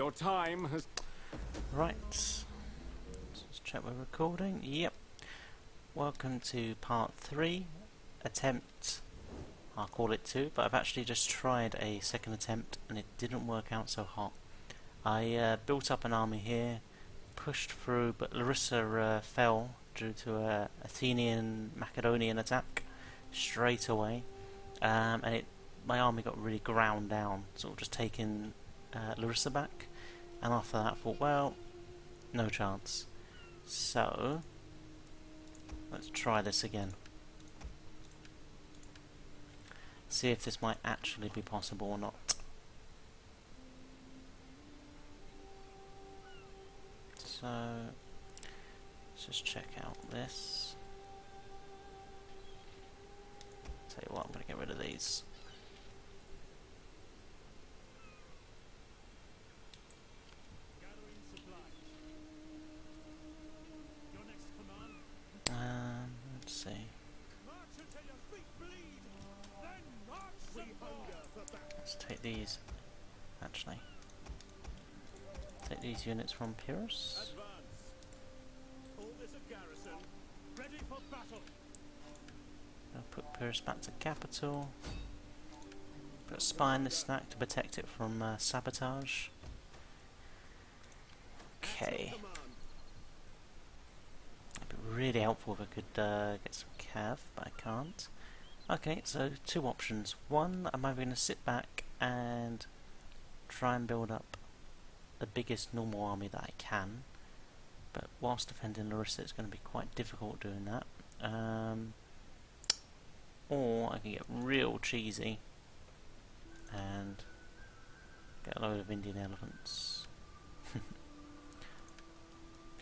Your time has... Right, let's check we're recording. Yep. Welcome to part 3, attempt, I'll call it 2, but I've actually just tried a second attempt and it didn't work out so hot. I built up an army here, pushed through, but Larissa fell due to a Athenian Macedonian attack straight away, and my army got really ground down, sort of just taking Larissa back, and after that I thought, well, no chance. So let's try this again. See if this might actually be possible or not. So let's just check out this. Tell you what, I'm going to get rid of these. Let's see. Let's take these. Actually, take these units from Epirus. I'll put Epirus back to capital. Put a spy in this snack to protect it from sabotage. Okay. It'd be really helpful if I could get some cav, but I can't. Okay, so two options. One, I'm either going to sit back and try and build up the biggest normal army that I can, but whilst defending Larissa it's going to be quite difficult doing that. Or I can get real cheesy and get a load of Indian elephants.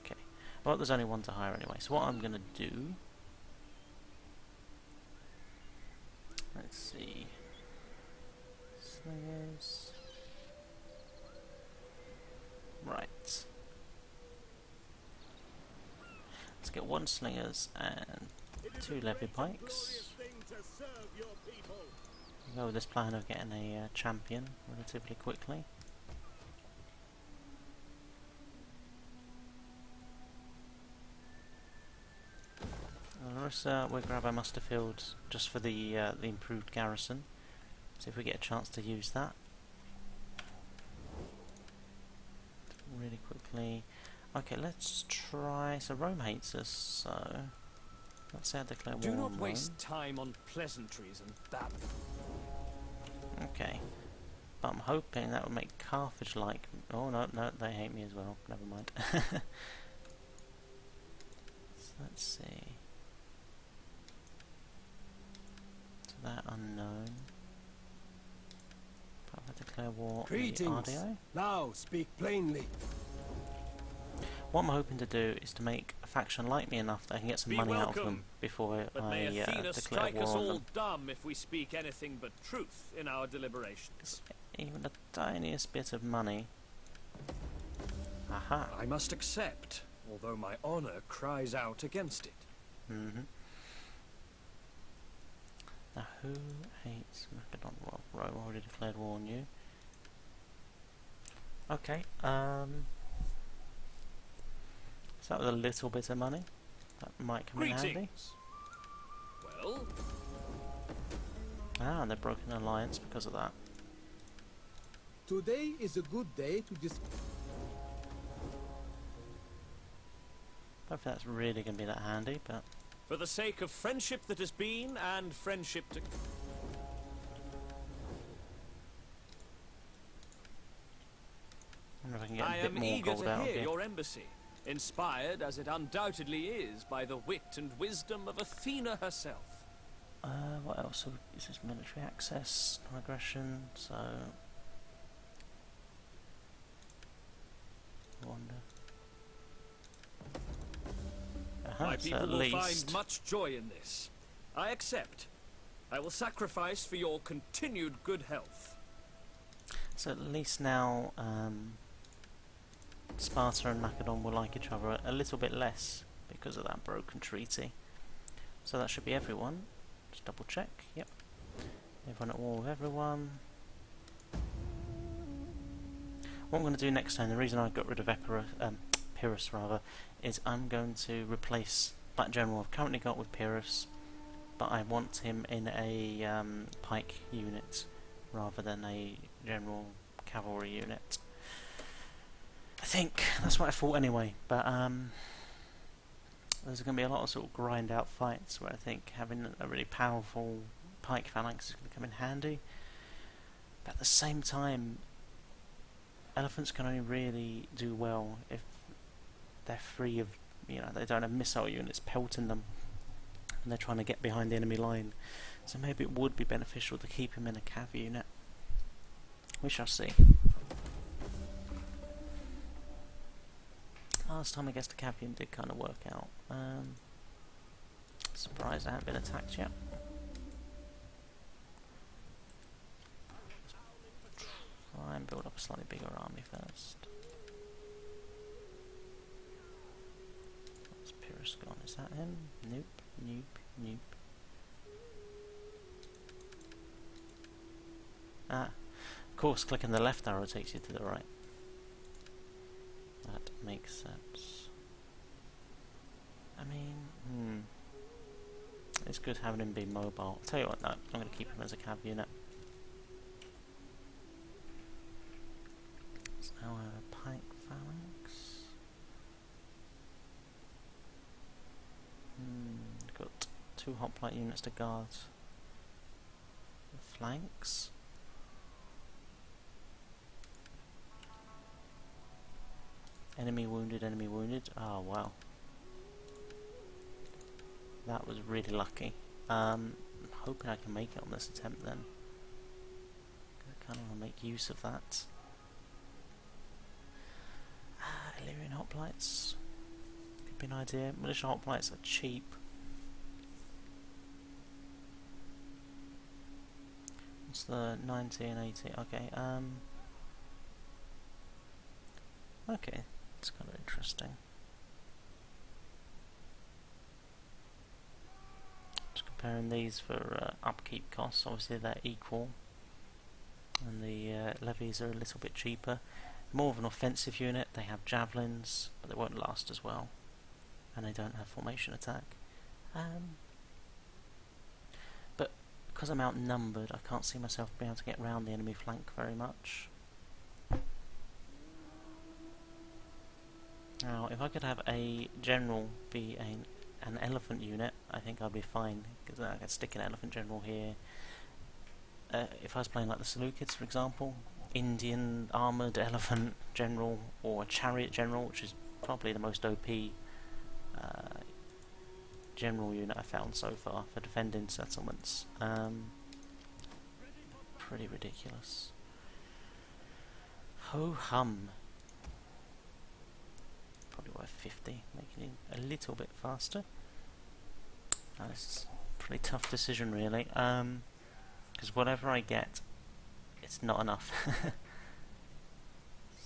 Okay, well there's only one to hire anyway, so what I'm going to do, let's see, slingers, right, let's get 1 slingers and 2 levy pikes. Go with this plan of getting a champion relatively quickly. Larissa, we'll grab our muster fields just for the improved garrison. See if we get a chance to use that really quickly. Okay, let's try. So Rome hates us, so let's say I declare war on Rome. Do not waste time on pleasantries and that. Okay, but I'm hoping that will make Carthage like. Oh no, they hate me as well. Never mind. So let's see. So that unknown. But if I declare war on the RDO. Now speak plainly. What I'm hoping to do is to make a faction like me enough that I can get some money out of them before I declare strike war us on all them. dumb if we speak anything but truth in our deliberations. Even the tiniest bit of money. Aha. I must accept, although my honor cries out against it. Now who hates Macedon? Well, Rome already declared war on you. Okay, so that was a little bit of money. That might come in handy. Well? Ah, they've broken an alliance because of that. Today is a good day to I don't think that's really going to be that handy, but... For the sake of friendship that has been, and friendship to... I wonder if I can get a bit more gold out of I am eager to hear here. your embassy, inspired as it undoubtedly is by the wit and wisdom of Athena herself. What else? So is this military access, no aggression, so... I wonder... My so people at will least... find much joy in this. I accept. I will sacrifice for your continued good health. So at least now Sparta and Macedon will like each other a little bit less because of that broken treaty. So that should be everyone. Just double check. Yep. Everyone at war with everyone. what I'm going to do next time, the reason I got rid of Epirus rather, is I'm going to replace that general I've currently got with Epirus, but I want him in a pike unit rather than a general cavalry unit. I think that's what I thought anyway, but there's going to be a lot of sort of grind out fights where I think having a really powerful pike phalanx is going to come in handy. But at the same time, elephants can only really do well if they're free of, they don't have missile units pelting them and they're trying to get behind the enemy line. So maybe it would be beneficial to keep him in a cav unit. We shall see. Last time I guess the cav unit did kind of work out. Surprised I haven't been attacked yet. Try and build up a slightly bigger army first. What's Epirus gone? Is that him? Nope, nope, nope. Ah, of course, clicking the left arrow takes you to the right. That makes sense. I mean, it's good having him be mobile. I'll tell you what, no, I'm going to keep him as a cav unit. So now I have a pike phalanx. Got 2 hoplite units to guard the flanks. Enemy wounded, enemy wounded. Oh wow. That was really lucky. I'm hoping I can make it on this attempt then. I kind of want to make use of that. Illyrian hoplites. Could be an idea. Militia hoplites are cheap. What's the 90 and 80? Okay, okay, it's kind of interesting. Just comparing these for upkeep costs, obviously they're equal, and the levies are a little bit cheaper. More of an offensive unit, they have javelins, but they won't last as well, and they don't have formation attack. But because I'm outnumbered, I can't see myself being able to get round the enemy flank very much. Now, if I could have a general be an elephant unit, I think I'd be fine, because I could stick an elephant general here. If I was playing like the Seleucids, for example, Indian armoured elephant general, or a chariot general, which is probably the most OP general unit I found so far for defending settlements. Pretty ridiculous. Ho hum. Probably worth 50, making it a little bit faster. Now, this is a pretty tough decision really, because whatever I get, it's not enough.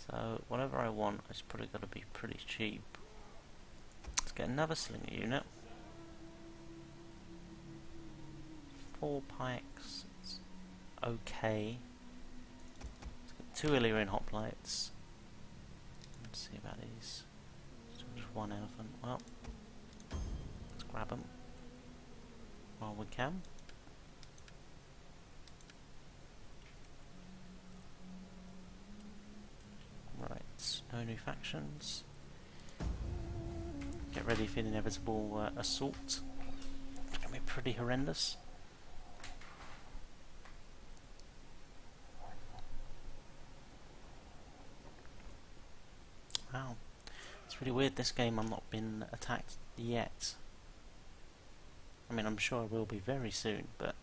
So whatever I want, it's probably got to be pretty cheap. Let's get another slinger unit. 4 pikes, it's okay. Let's get 2 Illyrian hoplites. Let's see about these. Just 1 elephant. Well, let's grab them while we can. Right, no new factions. Get ready for the inevitable assault. It's going to be pretty horrendous. Wow, it's really weird this game I've not been attacked yet. I mean, I'm sure I will be very soon, but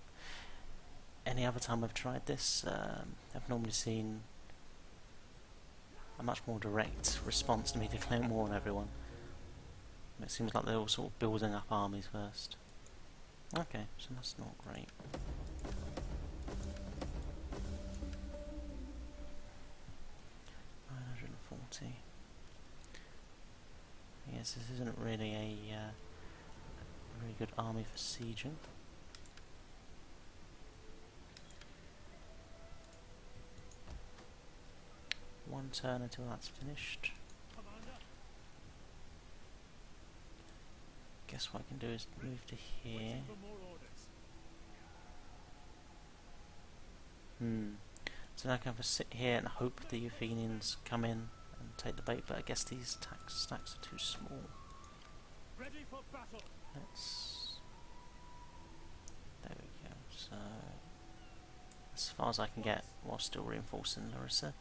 any other time I've tried this, I've normally seen a much more direct response to me declaring war on everyone. It seems like they're all sort of building up armies first. Okay, so that's not great. Yes, this isn't really a very good army for sieging. One one turn until that's finished. Guess what I can do is move to here. So now I can have a sit here and hope the Athenians come in and take the bait, but I guess these stacks are too small. Let's... There we go. So as far as I can get while still reinforcing Larissa.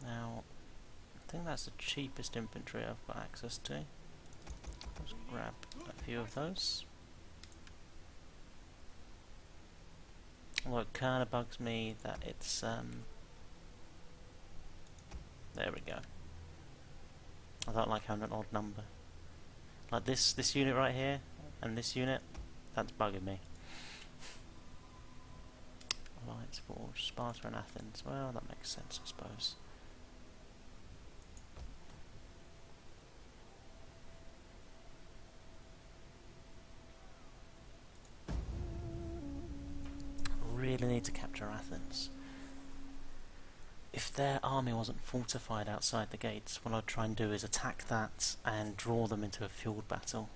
Now, I think that's the cheapest infantry I've got access to. Let's grab a few of those. Although it kind of bugs me that it's there we go. I don't like having an odd number. Like this unit right here and this unit, that's bugging me. Alliance for Sparta and Athens. Well, that makes sense, I suppose. Really need to capture Athens. If their army wasn't fortified outside the gates, what I'd try and do is attack that and draw them into a field battle.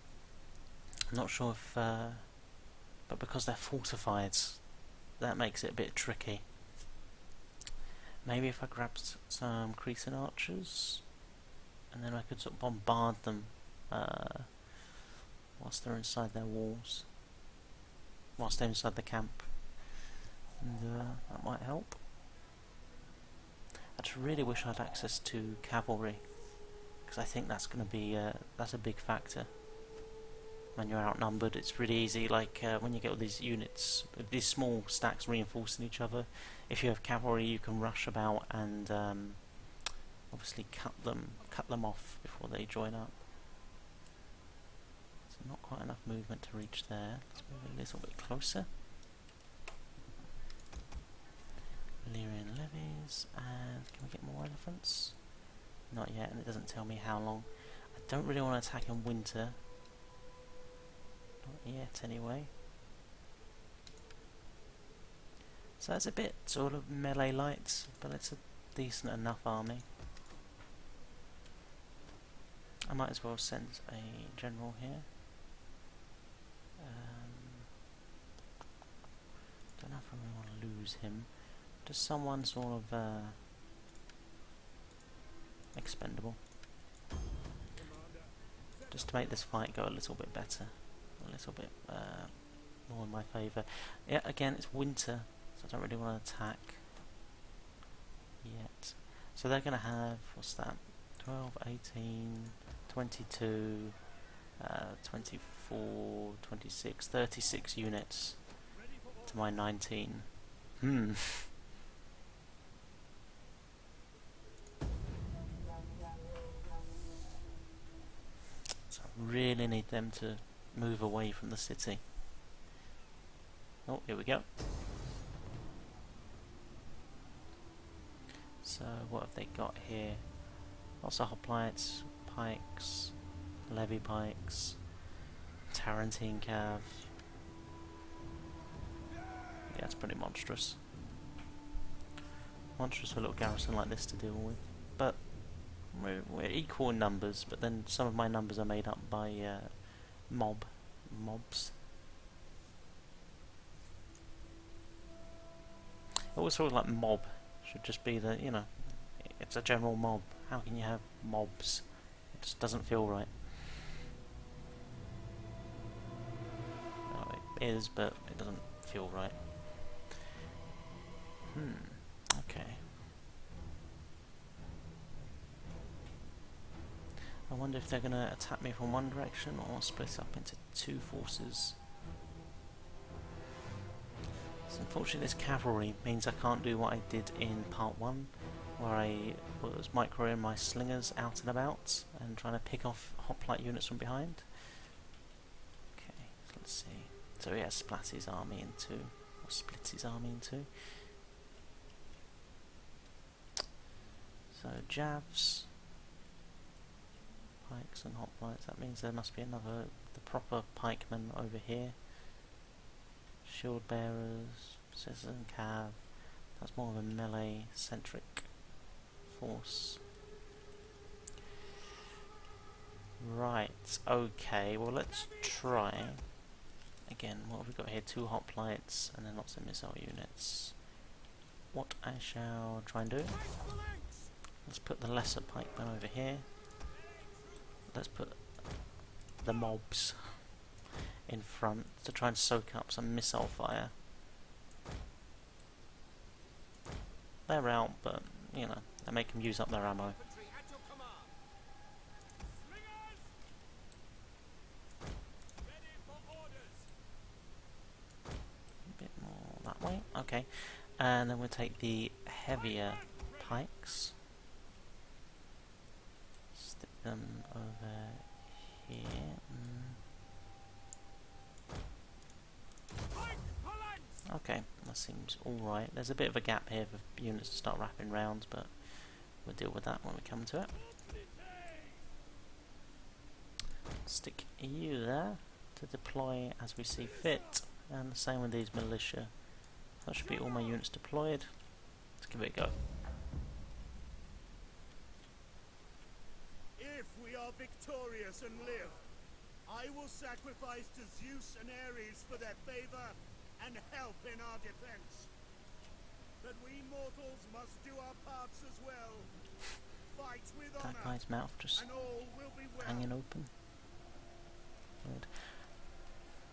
I'm not sure if, but because they're fortified, that makes it a bit tricky. Maybe if I grabbed some Cretan archers, and then I could sort of bombard them whilst they're inside their walls, whilst they're inside the camp. And that might help. I just really wish I had access to cavalry, because I think that's going to be that's a big factor. When you're outnumbered, it's really easy. Like when you get all these units, these small stacks reinforcing each other. If you have cavalry, you can rush about and obviously cut them off before they join up. So not quite enough movement to reach there. Let's move a little bit closer. Illyrian levies, and can we get more elephants? Not yet, and it doesn't tell me how long. I don't really want to attack in winter. Not yet, anyway. So that's a bit sort of melee light, but it's a decent enough army. I might as well send a general here. Don't know if I really want to lose him. Just someone sort of expendable. Just to make this fight go a little bit better. A little bit more in my favour. Yeah, again, it's winter, so I don't really want to attack yet. So they're going to have, what's that? 12, 18, 22, 24, 26, 36 units to my 19. So I really need them to move away from the city. Oh, here we go. So what have they got here? Lots of hoplites, pikes, levy pikes, Tarentine cav. Yeah, it's pretty monstrous. Monstrous for a little garrison like this to deal with. But we're equal in numbers, but then some of my numbers are made up by mobs. I always thought like mob should just be the, you know, it's a general mob. How can you have mobs? It just doesn't feel right. Oh, it is, but it doesn't feel right. Okay. I wonder if they're going to attack me from one direction or split up into two forces. So unfortunately this cavalry means I can't do what I did in part 1, where I was microing my slingers out and about and trying to pick off hoplite units from behind. Okay, so let's see. So he has split his army in two, or splits his army in two. So javs, pikes and hoplites, that means there must be another, the proper pikemen over here. Shield bearers, scissors and cav. That's more of a melee-centric force. Right, okay, well let's try. Again, what have we got here? 2 hoplites and then lots of missile units. What I shall try and do, let's put the lesser pikemen over here. Let's put the mobs in front to try and soak up some missile fire. They're out, but, you know, they make them use up their ammo. A bit more that way, okay. And then we'll take the heavier pikes. Stick them over here. Okay, that seems alright. There's a bit of a gap here for units to start wrapping rounds, but we'll deal with that when we come to it. Stick you there to deploy as we see fit, and the same with these militia. That should be all my units deployed. Let's give it a go. If we are victorious and live, I will sacrifice to Zeus and Ares for their favor and help in our defense. But we mortals must do our parts as well. Fight with honor, That guy's mouth just and all will be well. hanging open. Good.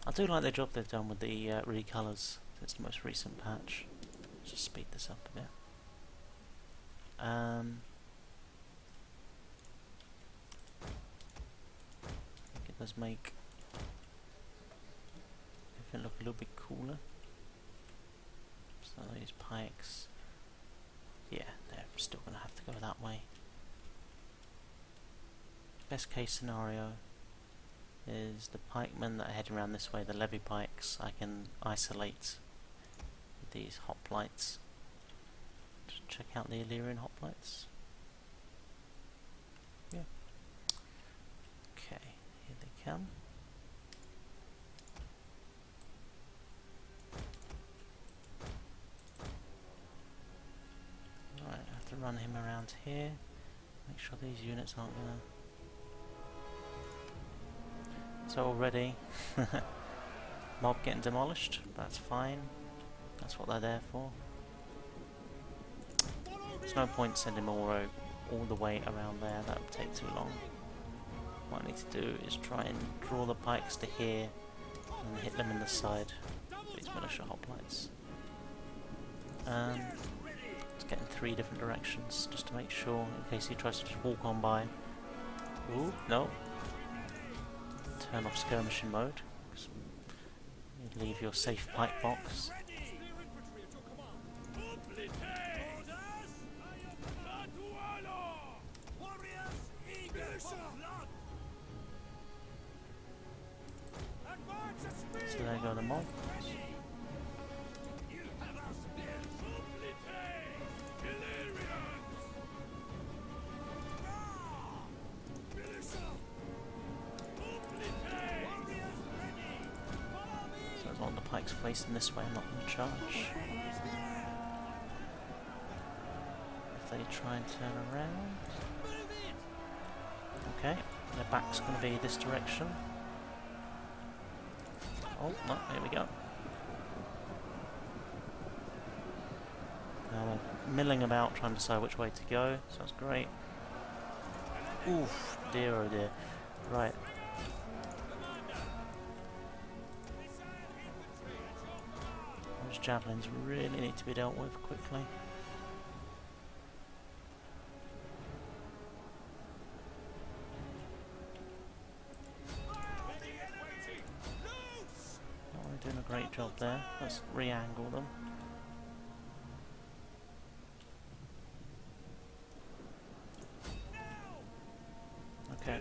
I do like the job they've done with the recolours. It's the most recent patch. Let's just speed this up a bit. I think it does make everything look a little bit cooler. So these pikes, yeah, they're still going to have to go that way. Best case scenario is the pikemen that are heading around this way, the levy pikes, I can isolate with these hoplites. Just check out the Illyrian hoplites. Yeah. Okay, here they come. Right, I have to run him around here. Make sure these units aren't gonna. So already, mob getting demolished, that's fine, that's what they're there for. There's no point sending all the way around there, that would take too long. What I need to do is try and draw the pikes to here and hit them in the side with these militia hoplites. Let's get in 3 different directions just to make sure, in case he tries to just walk on by. Ooh, no. Turn off skirmishing mode. You leave your safe pike box. So there go the mob. On the pikes facing this way, I'm not in charge. If they try and turn around, okay, their back's going to be this direction. Oh, no, here we go. Now they're milling about trying to decide which way to go, so that's great. Oof, dear oh dear. Right. Those javelins really need to be dealt with quickly. Not really doing a great job there. Let's re-angle them. Okay.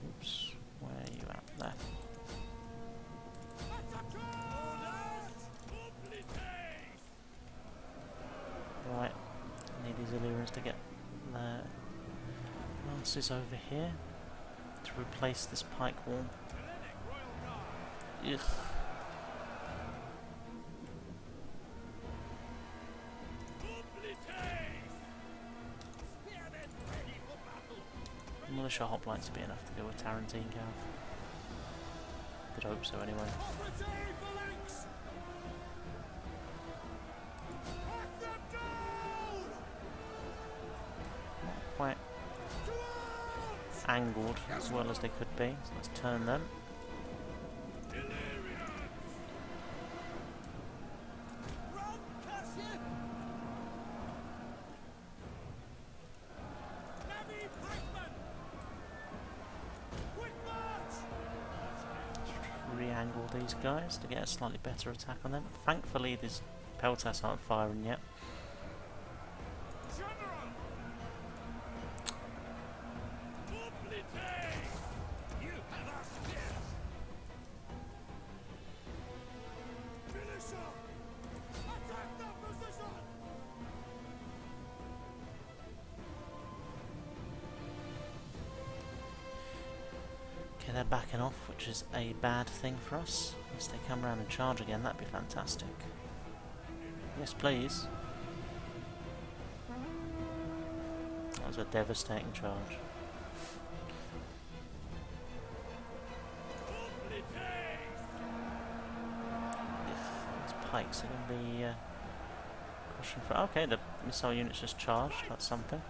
Oops, where are you at there? Right, I need these Illyrians to get there. advances over here to replace this pike wall. Ugh. Militia hoplites be enough to go with Tarantine Cav. Could hope so anyway. Not quite angled as well as they could be, so let's turn them. Re-angle these guys to get a slightly better attack on them. Thankfully these peltas aren't firing yet. Okay, they're backing off, which is a bad thing for us. Unless they come around and charge again, that'd be fantastic. Yes, please. That was a devastating charge. These pikes are going to be crushing for. Okay, the missile unit's just charged. That's something.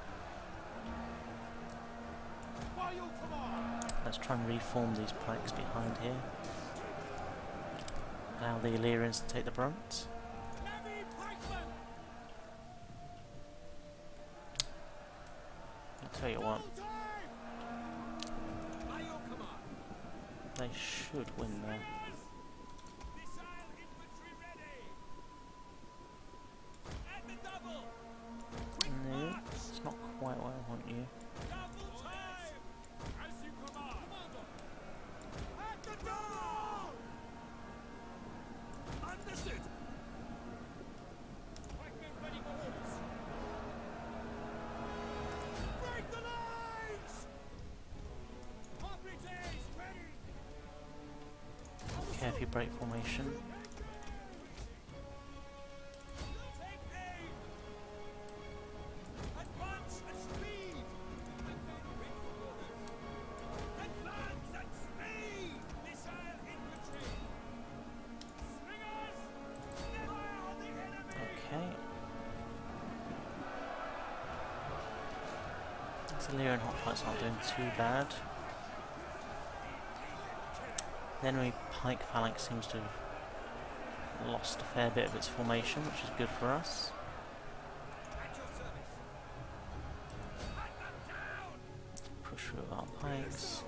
Let's try and reform these pikes behind here. Allow the Illyrians to take the brunt. I'll tell you what. They should win there. No, it's not quite where I want you. Okay, if you break formation. The Illyrian hoplites aren't doing too bad. The enemy pike phalanx seems to have lost a fair bit of its formation, which is good for us. Push through our pikes.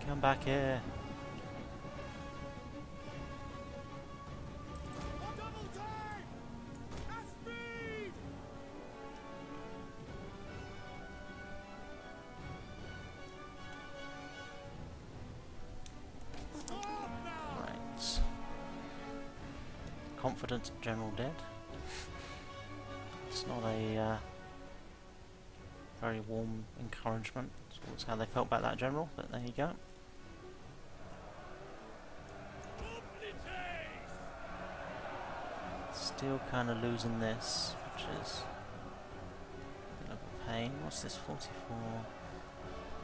Come back here. Confident general dead. It's not a very warm encouragement towards how they felt about that general, but there you go. Still kind of losing this, which is a bit of a pain. What's this, 44?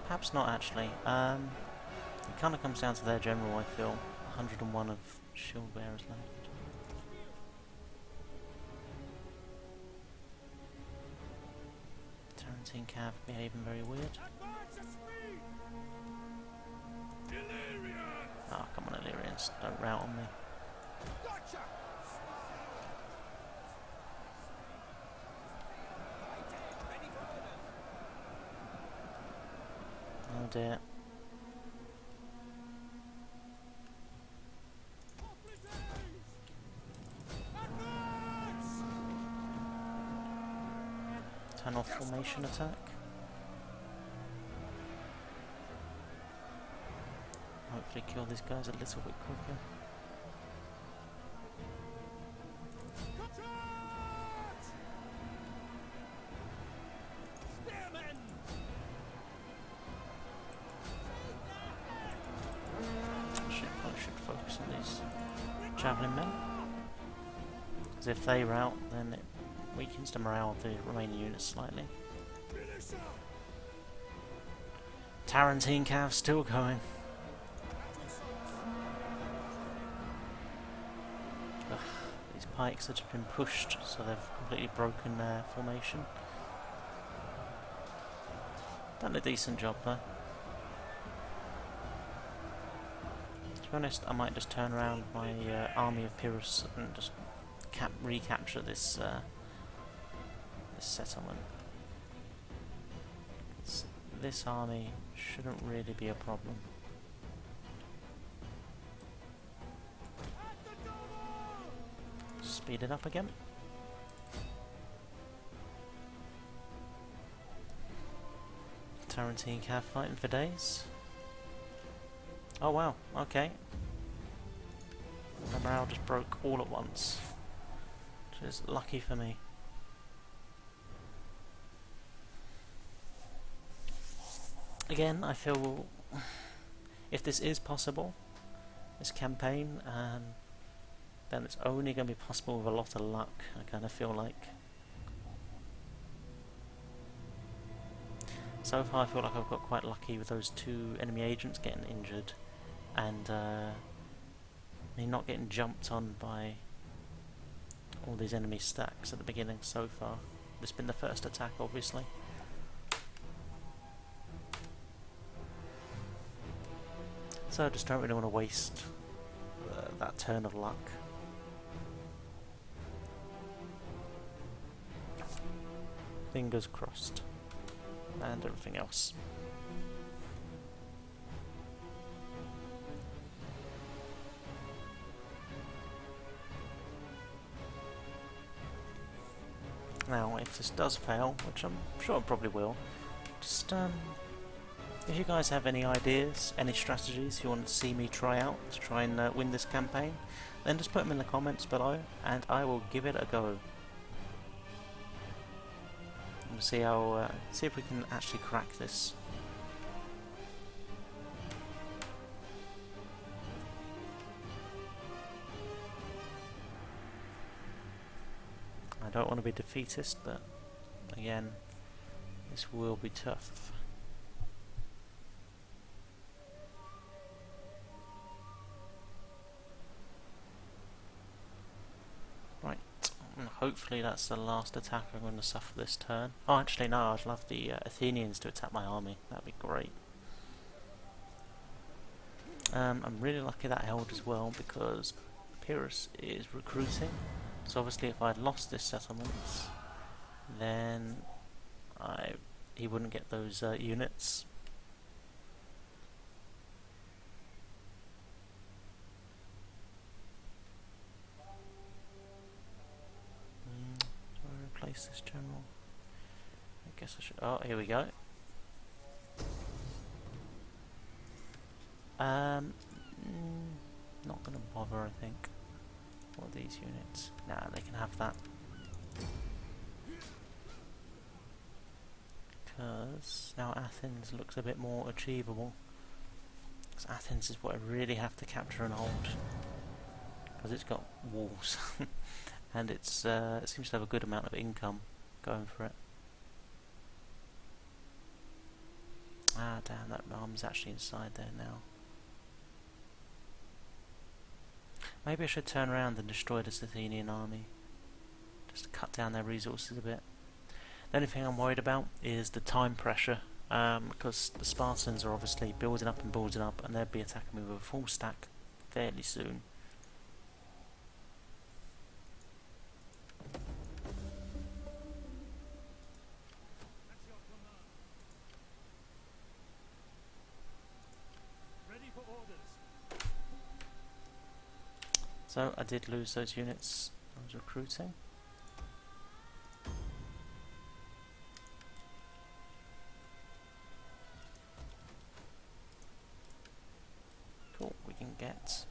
Perhaps not actually. It kind of comes down to their general, I feel. 101 of shield bearers left. Tarantine Cav behaving very weird. Oh, come on, Illyrians, don't rout on me. Oh dear. Turn off formation attack. Hopefully kill these guys a little bit quicker. javelin men. Because if they rout, then it weakens the morale of the remaining units slightly. Tarantine Cav still going. Ugh, these pikes have just been pushed, so they've completely broken their formation. Done a decent job though. To be honest, I might just turn around my army of Epirus and just recapture this this settlement. This army shouldn't really be a problem. Speed it up again. Tarantine Cav fighting for days. Oh wow, okay. The morale just broke all at once, which is lucky for me. Again, I feel if this is possible, this campaign, then it's only going to be possible with a lot of luck, I kind of feel like. So far I feel like I've got quite lucky with those 2 enemy agents getting injured and me not getting jumped on by all these enemy stacks at the beginning so far. This has been the first attack obviously. So I just don't really want to waste that turn of luck. Fingers crossed. And everything else. Now, if this does fail, which I'm sure it probably will, just if you guys have any ideas, any strategies you want to see me try out to try and win this campaign, then just put them in the comments below and I will give it a go. We'll see how, see if we can actually crack this. I don't want to be defeatist, but again, this will be tough. Right, and hopefully that's the last attack I'm going to suffer this turn. Oh, actually no, I'd love the Athenians to attack my army. That'd be great. I'm really lucky that held as well because Epirus is recruiting. So obviously if I'd lost this settlement, then he wouldn't get those units. Do I replace this general? I guess I should. Oh, here we go. Not gonna bother, I think. What are these units? Nah, they can have that. Because now Athens looks a bit more achievable. Because Athens is what I really have to capture and hold. Because it's got walls. And it seems to have a good amount of income going for it. Ah, damn, that arm's actually inside there now. Maybe I should turn around and destroy this Athenian army. Just to cut down their resources a bit. The only thing I'm worried about is the time pressure. Because the Spartans are obviously building up, and they'll be attacking me with a full stack fairly soon. So I did lose those units I was recruiting. Cool, we can get...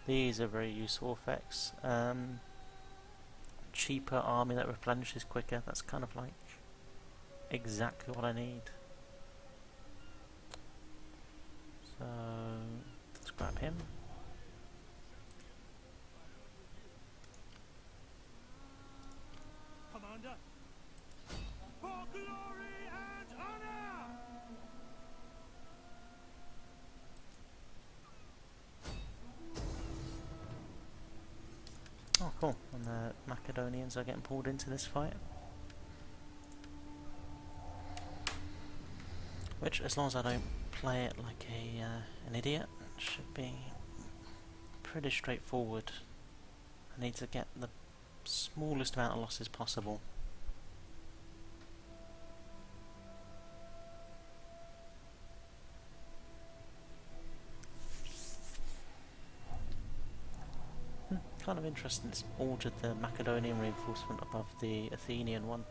these are very useful effects. Cheaper army that replenishes quicker, that's kind of like exactly what I need. So... let's grab him. cool. And the Macedonians are getting pulled into this fight. Which, as long as I don't play it like an idiot, should be pretty straightforward. I need to get the smallest amount of losses possible. Kind of interesting, it's ordered the Macedonian reinforcement above the Athenian one.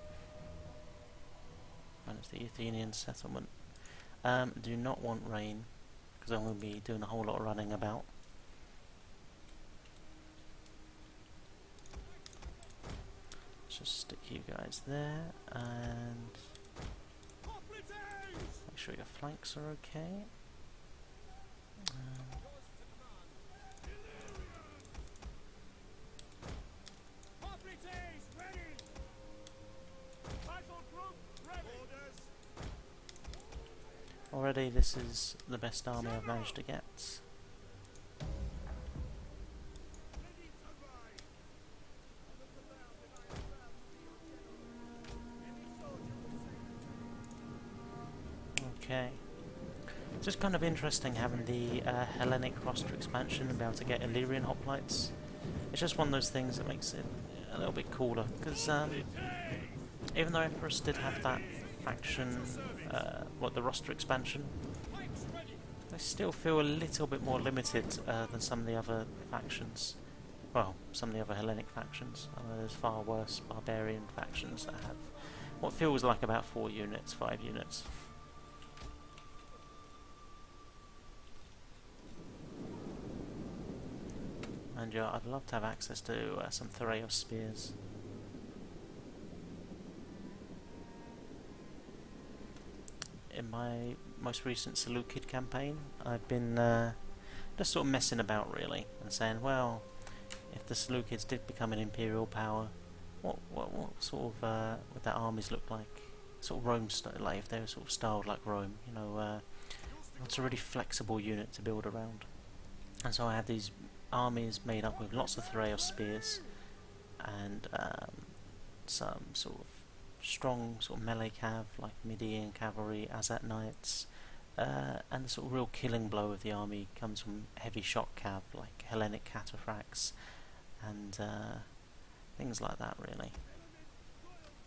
And it's the Athenian settlement. Do not want rain, because I'm going to be doing a whole lot of running about. Let's just stick you guys there, and make sure your flanks are okay. Already this is the best army I've managed to get. Okay. It's just kind of interesting having the Hellenic roster expansion and be able to get Illyrian hoplites. It's just one of those things that makes it a little bit cooler, because even though Epirus did have that faction, the roster expansion, I still feel a little bit more limited than some of the other factions. Well, some of the other Hellenic factions. There's far worse barbarian factions that have what feels like about 4 units, 5 units. And yeah, I'd love to have access to some Theraeus spears. In my most recent Seleucid campaign, I've been just sort of messing about really, and saying, well, if the Seleucids did become an imperial power, what sort of would their armies look like? Sort of Rome style, like if they were sort of styled like Rome, you know, it's a really flexible unit to build around. And so I have these armies made up with lots of Theraeus spears and some sort of strong sort of melee cav like Median cavalry, Azat knights, and the sort of real killing blow of the army comes from heavy shot cav like Hellenic cataphracts and things like that really.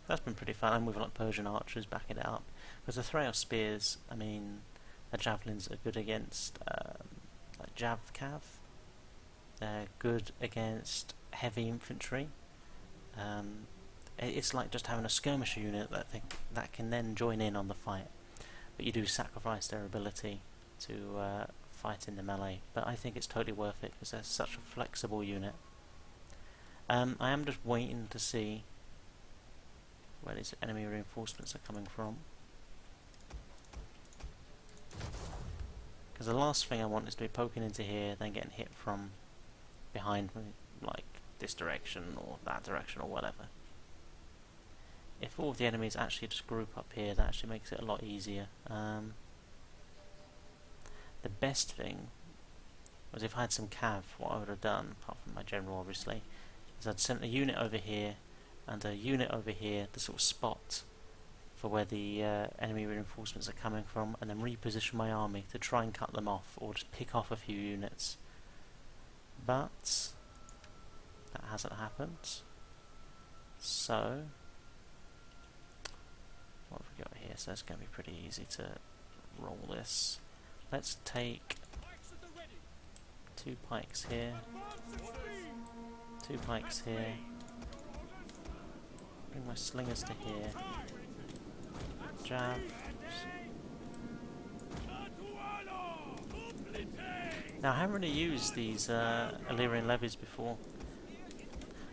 That's been pretty fun, and with like Persian archers backing it up, because the Theraeus spears, I mean, the javelins are good against like Jav cav. They're good against heavy infantry. It's like just having a skirmisher unit that can then join in on the fight, but you do sacrifice their ability to fight in the melee. But I think it's totally worth it because they're such a flexible unit. I am just waiting to see where these enemy reinforcements are coming from, because the last thing I want is to be poking into here, then getting hit from behind me, like this direction or that direction or whatever. If all of the enemies actually just group up here, that actually makes it a lot easier. The best thing was if I had some cav, what I would have done, apart from my general obviously, is I'd sent a unit over here and a unit over here to sort of spot for where the enemy reinforcements are coming from, and then reposition my army to try and cut them off or just pick off a few units. But that hasn't happened. So what have we got here? So it's going to be pretty easy to roll this. Let's take 2 pikes here, 2 pikes here, bring my slingers to here, jab. Now I haven't really used these Illyrian levies before.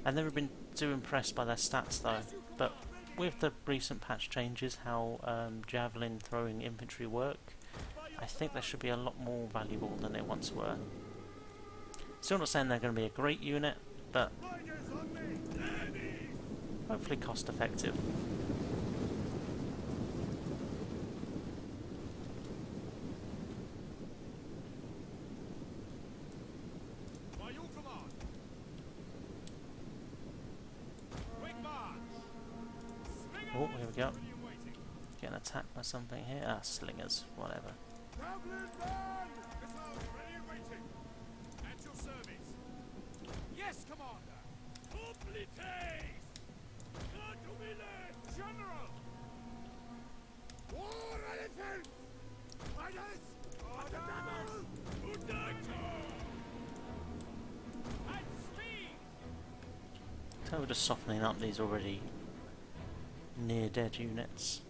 I've never been too impressed by their stats though, but with the recent patch changes, how javelin throwing infantry work, I think they should be a lot more valuable than they once were. Still not saying they're going to be a great unit, but hopefully cost effective. or something here. Ah, slingers, whatever. Javelin man! Missiles ready and waiting. At your service. Yes, Commander. Complites! General! War elephants! Fighters! Orders! Unito! At speed! So we're just softening up these already near dead units.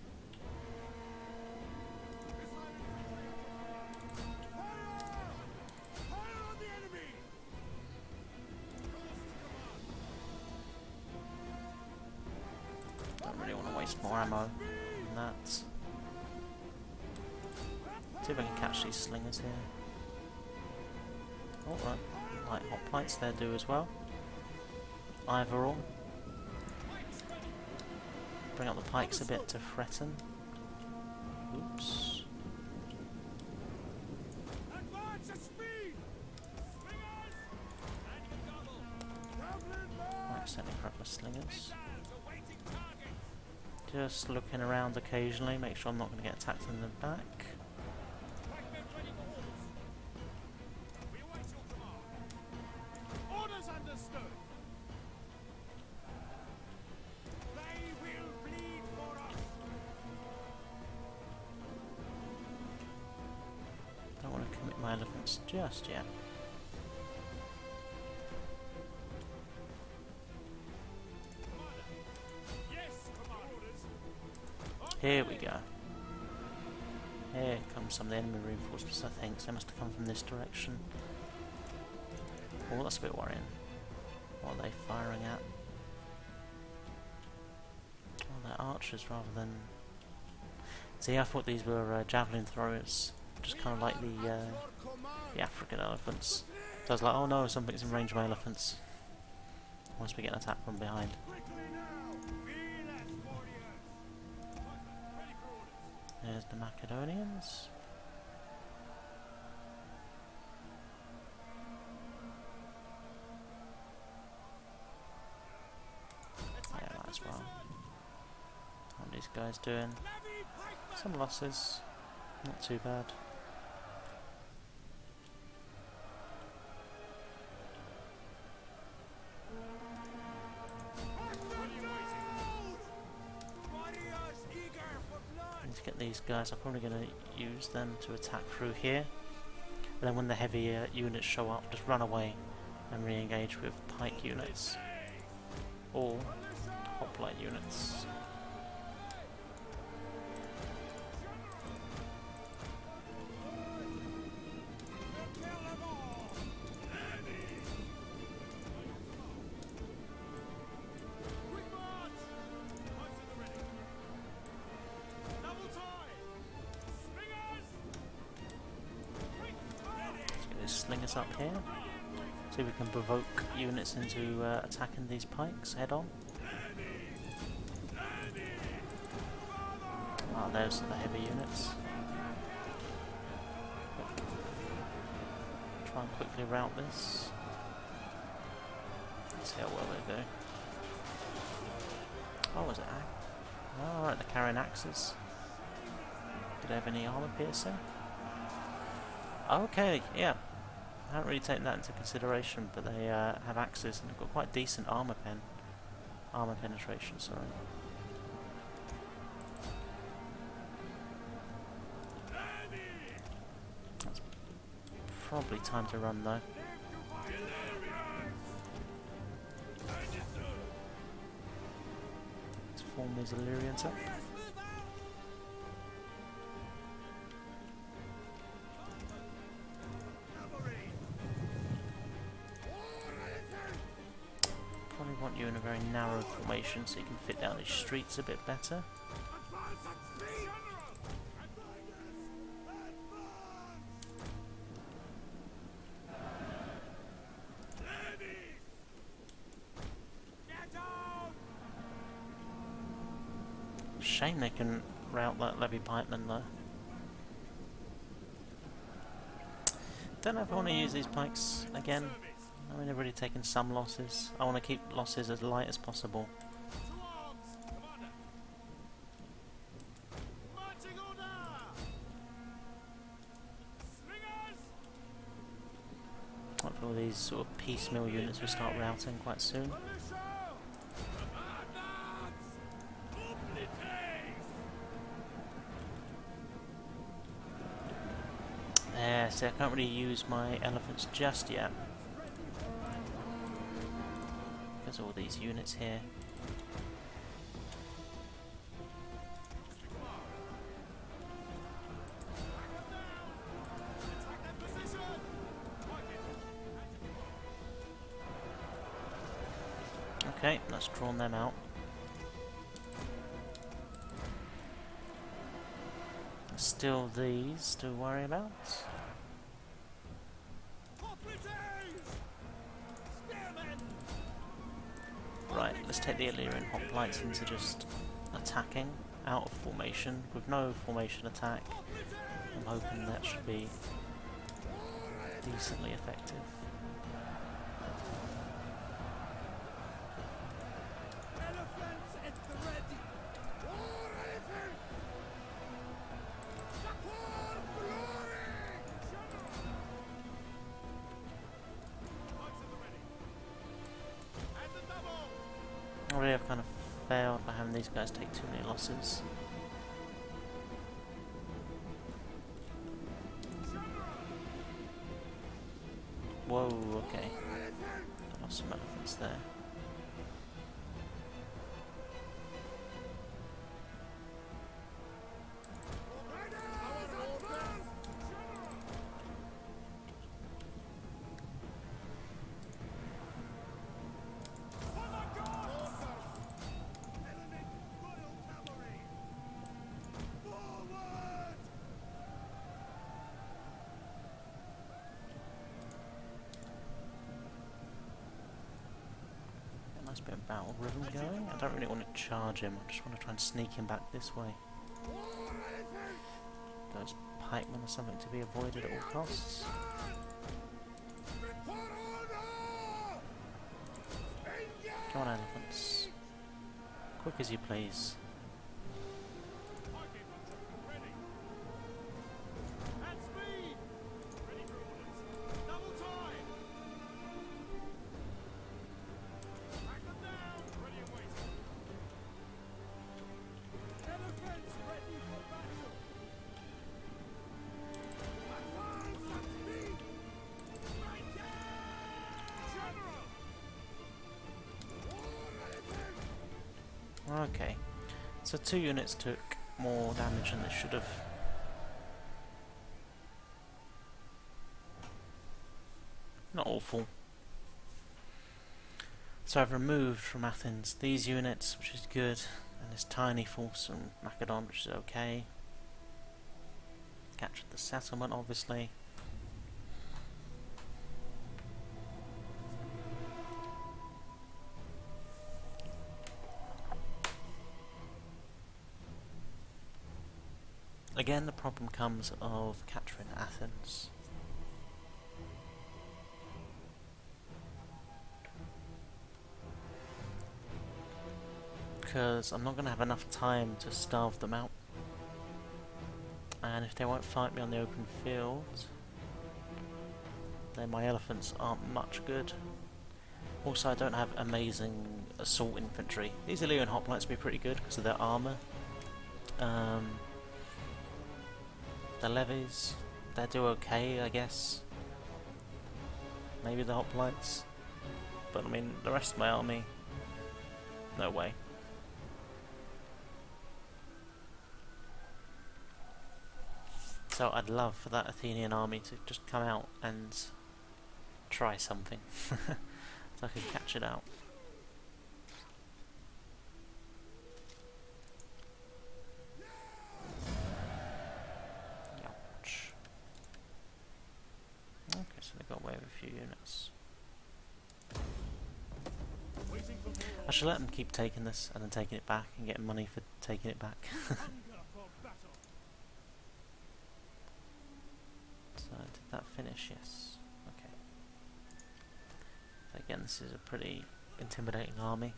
Fire on the enemy! Don't really want to waste more ammo on that. See if I can catch these slingers here. Oh, right. Light hoplites there do as well. Either or. Bring up the pikes a bit to threaten. Oops. Advance at speed! Slingers! And double! Javelin man! Might accidentally grab my slingers. Missiles awaiting targets! Just looking around occasionally, make sure I'm not going to get attacked in the back. Flagmen ready for orders! We await your command! Orders understood! They will bleed for us! Don't want to commit my elephants just yet. Yes, command orders! Here we go. Here comes some of the enemy reinforcements, I think. So they must have come from this direction. Oh, that's a bit worrying. What are they firing at? Oh, they're archers rather than... See, I thought these were javelin throwers. Just kind of like the African elephants. So I was like, oh no, something's in range of my elephants. I must be getting attacked from behind. Quickly now! Fearless warriors! Ready for orders! There's the Macedonians. Yeah, might as well. How are these guys doing? Levy pikemen! Some losses. Not too bad. Warriors eager for blood! Need to get these guys. I'm probably going to use them to attack through here. And then when the heavy units show up, just run away and re-engage with pike units. Or hoplite units. We'll kill them all! Quick march! March to the ready! Double time! Slingers! Quick march! Let's get these slingers up here. See if we can provoke units into attacking these pikes head on. Ah, there's the heavy units. Try and quickly route this. Let's see how well they do. Oh, was it? Oh, right, they're carrying axes. Did they have any armor piercing? Okay, yeah. I haven't really taken that into consideration, but they have axes and they've got quite decent armor penetration, sorry. That's probably time to run though. Let's form these Illyrians up. Probably want you in a very narrow formation so you can fit down these streets a bit better. Advance at speed! Get down! Shame they can route that levy pikeman though. Don't know if I want to use these pikes again. I mean, they've already taken some losses. I want to keep losses as light as possible. To arms! Commander! Marching Hopefully all these sort of piecemeal units will start routing quite soon. See, I can't really use my elephants just yet. Because all these units here. Okay, let's drawn them out. Still these to worry about. Right, let's take the Illyrian hoplites into just attacking out of formation with no formation attack. I'm hoping that should be decently effective. Already I've kind of failed by having these guys take too many losses. Whoa, okay. I lost some elephants there. Nice bit of battle rhythm going. I don't really want to charge him, I just want to try and sneak him back this way. Those pikemen are something to be avoided at all costs. Come on, elephants. Quick as you please. Okay, so 2 units took more damage than they should have. Not awful. So I've removed from Athens these units, which is good, and this tiny force from Macedon, which is okay. Captured the settlement, obviously. Again, the problem comes of capturing Athens. Because I'm not going to have enough time to starve them out. And if they won't fight me on the open field, then my elephants aren't much good. Also, I don't have amazing assault infantry. These Illyrian hoplites will be pretty good because of their armour. The levies, they do okay, I guess. Maybe the hoplites. But I mean, the rest of my army, no way. So I'd love for that Athenian army to just come out and try something. So I could catch it out. Ouch. Okay, so they got away with a few units. I should let them keep taking this and then taking it back and getting money for taking it back. So did that finish? Yes. Okay. So again, this is a pretty intimidating army.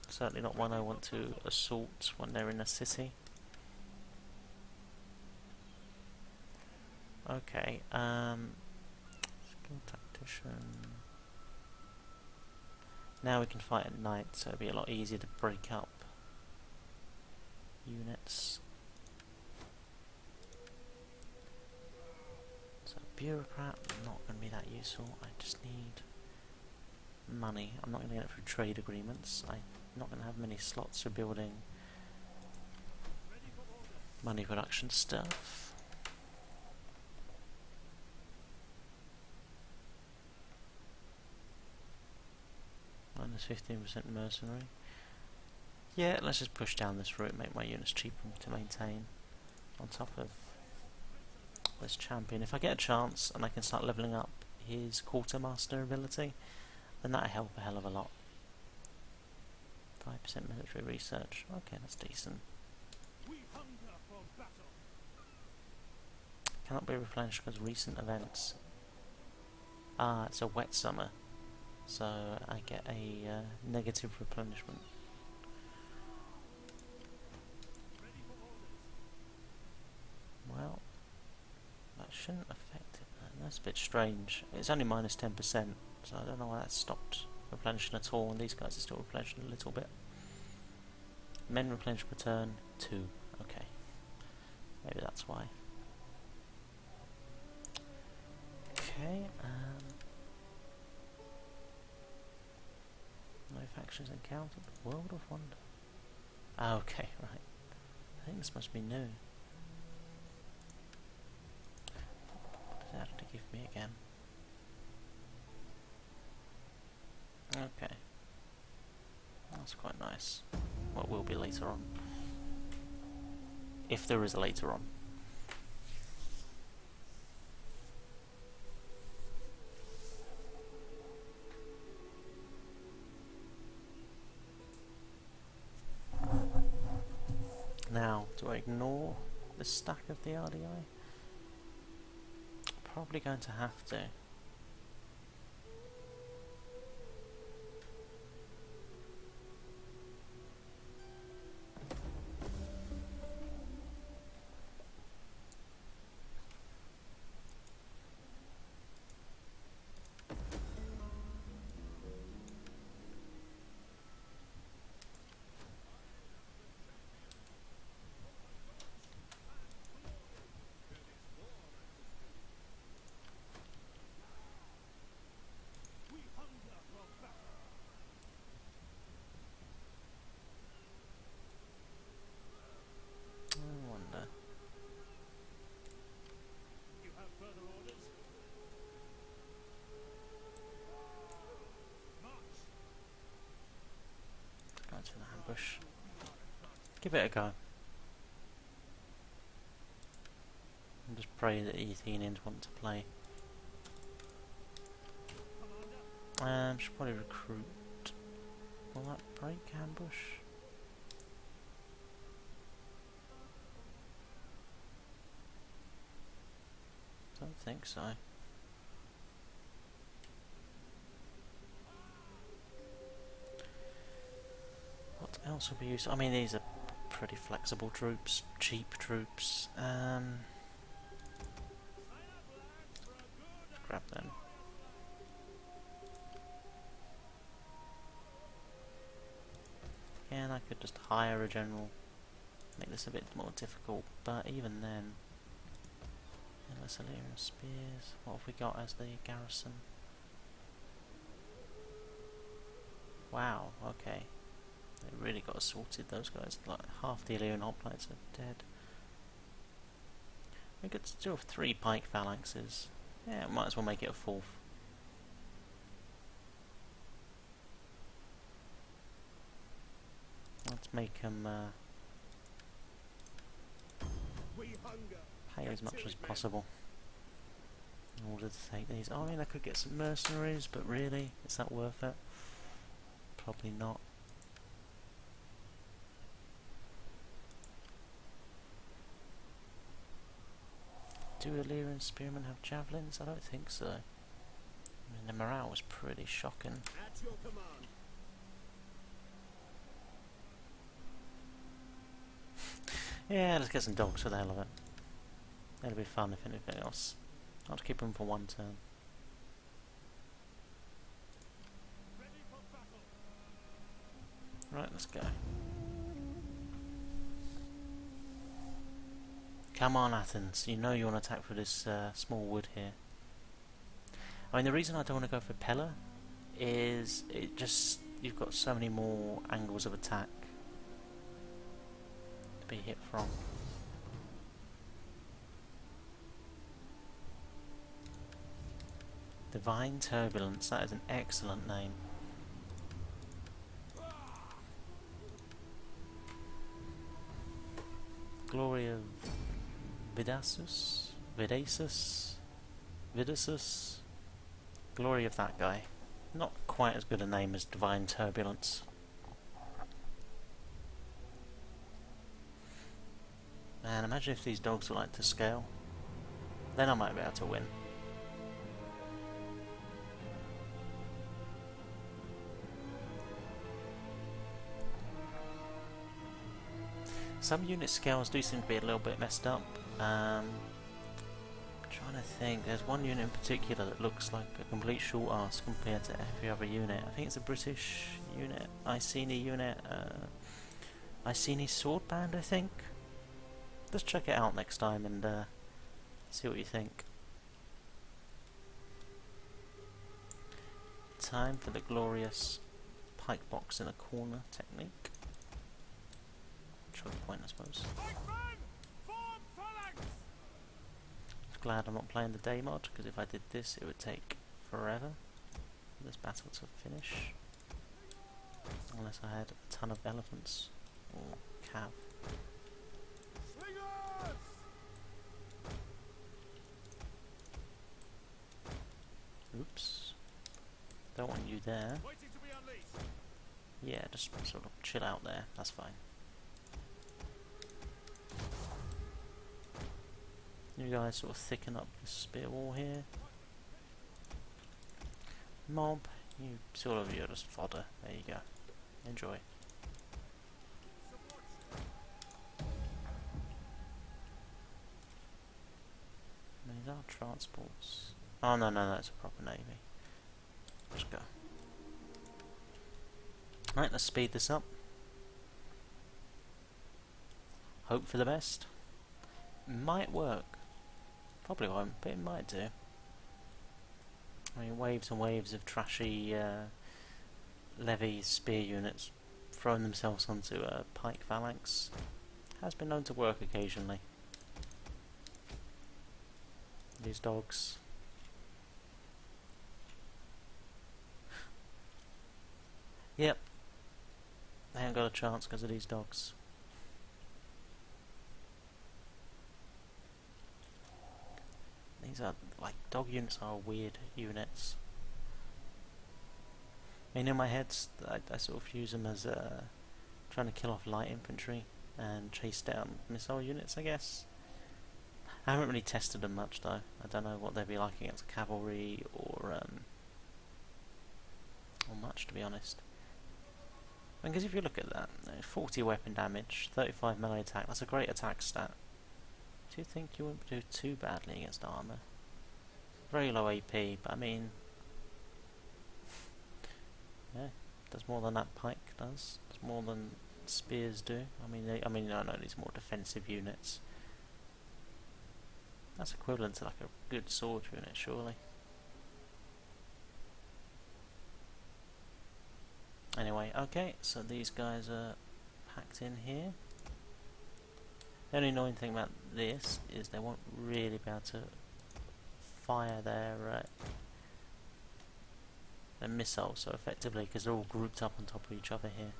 Certainly not one I want to assault when they're in a city. Okay. Skill tactics. Now we can fight at night, so it'll be a lot easier to break up units. So bureaucrat, not going to be that useful. I just need money. I'm not going to get it through trade agreements. I'm not going to have many slots for building money production stuff. Minus 15% mercenary. Yeah, let's just push down this route, make my units cheaper to maintain on top of this champion. If I get a chance and I can start leveling up his quartermaster ability, then that'll help a hell of a lot. 5% military research. Okay, that's decent. Cannot be replenished because recent events. Ah, it's a wet summer, so I get a negative replenishment. Well, that shouldn't affect it. That's a bit strange. It's only minus 10%, so I don't know why that stopped replenishing at all, and these guys are still replenishing a little bit. Men replenish per turn, 2. Okay. Maybe that's why. Okay, no factions encountered. World of Wonder. Ah, okay, right. I think this must be new. What does it have to give me again? Okay. That's quite nice. What will be later on. If there is a later on. Now, do I ignore the stack of the RDI? Probably going to have to. To the ambush. Give it a go. And just pray that the Athenians want to play. Should probably recruit. Will that break ambush? Don't think so. What else will be useful? I mean, these are pretty flexible troops, cheap troops. Grab them. Again, I could just hire a general, make this a bit more difficult, but even then, endless Illyrian spears. What have we got as the garrison? Wow, okay. They really got sorted, those guys. Like half the Illyrian hoplites are dead. We could still have 3 pike phalanxes. Yeah, might as well make it a 4th. Let's make them pay as much as possible in order to take these. Oh, I mean, I could get some mercenaries, but really, is that worth it? Probably not. Do Illyrian spearmen have javelins? I don't think so. I mean, the morale was pretty shocking. At your command. Yeah, let's get some dogs for the hell of it. It'll be fun if anything else. I'll keep them for 1 turn. Ready for battle. Right, let's go. Come on, Athens. You know you want to attack for this small wood here. I mean, the reason I don't want to go for Pella is it just... you've got so many more angles of attack to be hit from. Divine Turbulence, that is an excellent name. Glory of Vidasus? Vidasus? Glory of that guy. Not quite as good a name as Divine Turbulence. Man, imagine if these dogs were like to scale. Then I might be able to win. Some unit scales do seem to be a little bit messed up. Trying to think, there's one unit in particular that looks like a complete short ass compared to every other unit. I think it's a British unit, Iceni unit, Iceni sword band, I think. Let's check it out next time and see what you think. Time for the glorious pike box in a corner technique. Choke point, I suppose. Glad I'm not playing the day mod, because if I did this it would take forever for this battle to finish. Unless I had a ton of elephants or cav. Oops. Don't want you there. Yeah, just sort of chill out there, that's fine. You guys sort of thicken up the spear wall here. Mob, you're just fodder. There you go. Enjoy. These are transports. Oh no, that's a proper navy. Let's go. Right, let's speed this up. Hope for the best. Might work. Probably won't, but it might do. I mean, waves and waves of trashy levy spear units throwing themselves onto a pike phalanx has been known to work occasionally. These dogs. Yep. They haven't got a chance because of these dogs. These are, like, dog units are weird units. I mean, in my head, I sort of use them as trying to kill off light infantry and chase down missile units, I guess. I haven't really tested them much, though. I don't know what they'd be like against cavalry or much, to be honest. Because if you look at that, 40 weapon damage, 35 melee attack, that's a great attack stat. Do you think you wouldn't do too badly against armour? Very low AP, but I mean... yeah, does more than that pike does. Does more than spears do. I know these are more defensive units. That's equivalent to like a good sword unit, surely. Anyway, okay, so these guys are packed in here. The only annoying thing about this is they won't really be able to fire their missiles so effectively because they're all grouped up on top of each other here.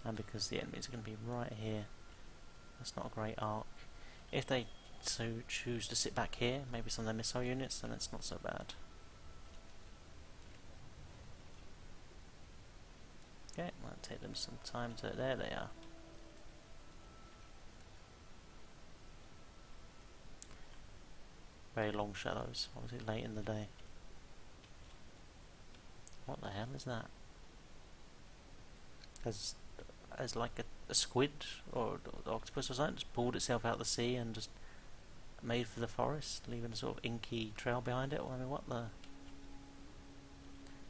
And because the enemies are going to be right here, that's not a great arc. If they so choose to sit back here, maybe some of their missile units, then it's not so bad. Okay, might take them some time to... there they are. Very long shadows, obviously late in the day. What the hell is that? As like a squid or octopus or something just pulled itself out of the sea and just made for the forest, leaving a sort of inky trail behind it. I mean, what the...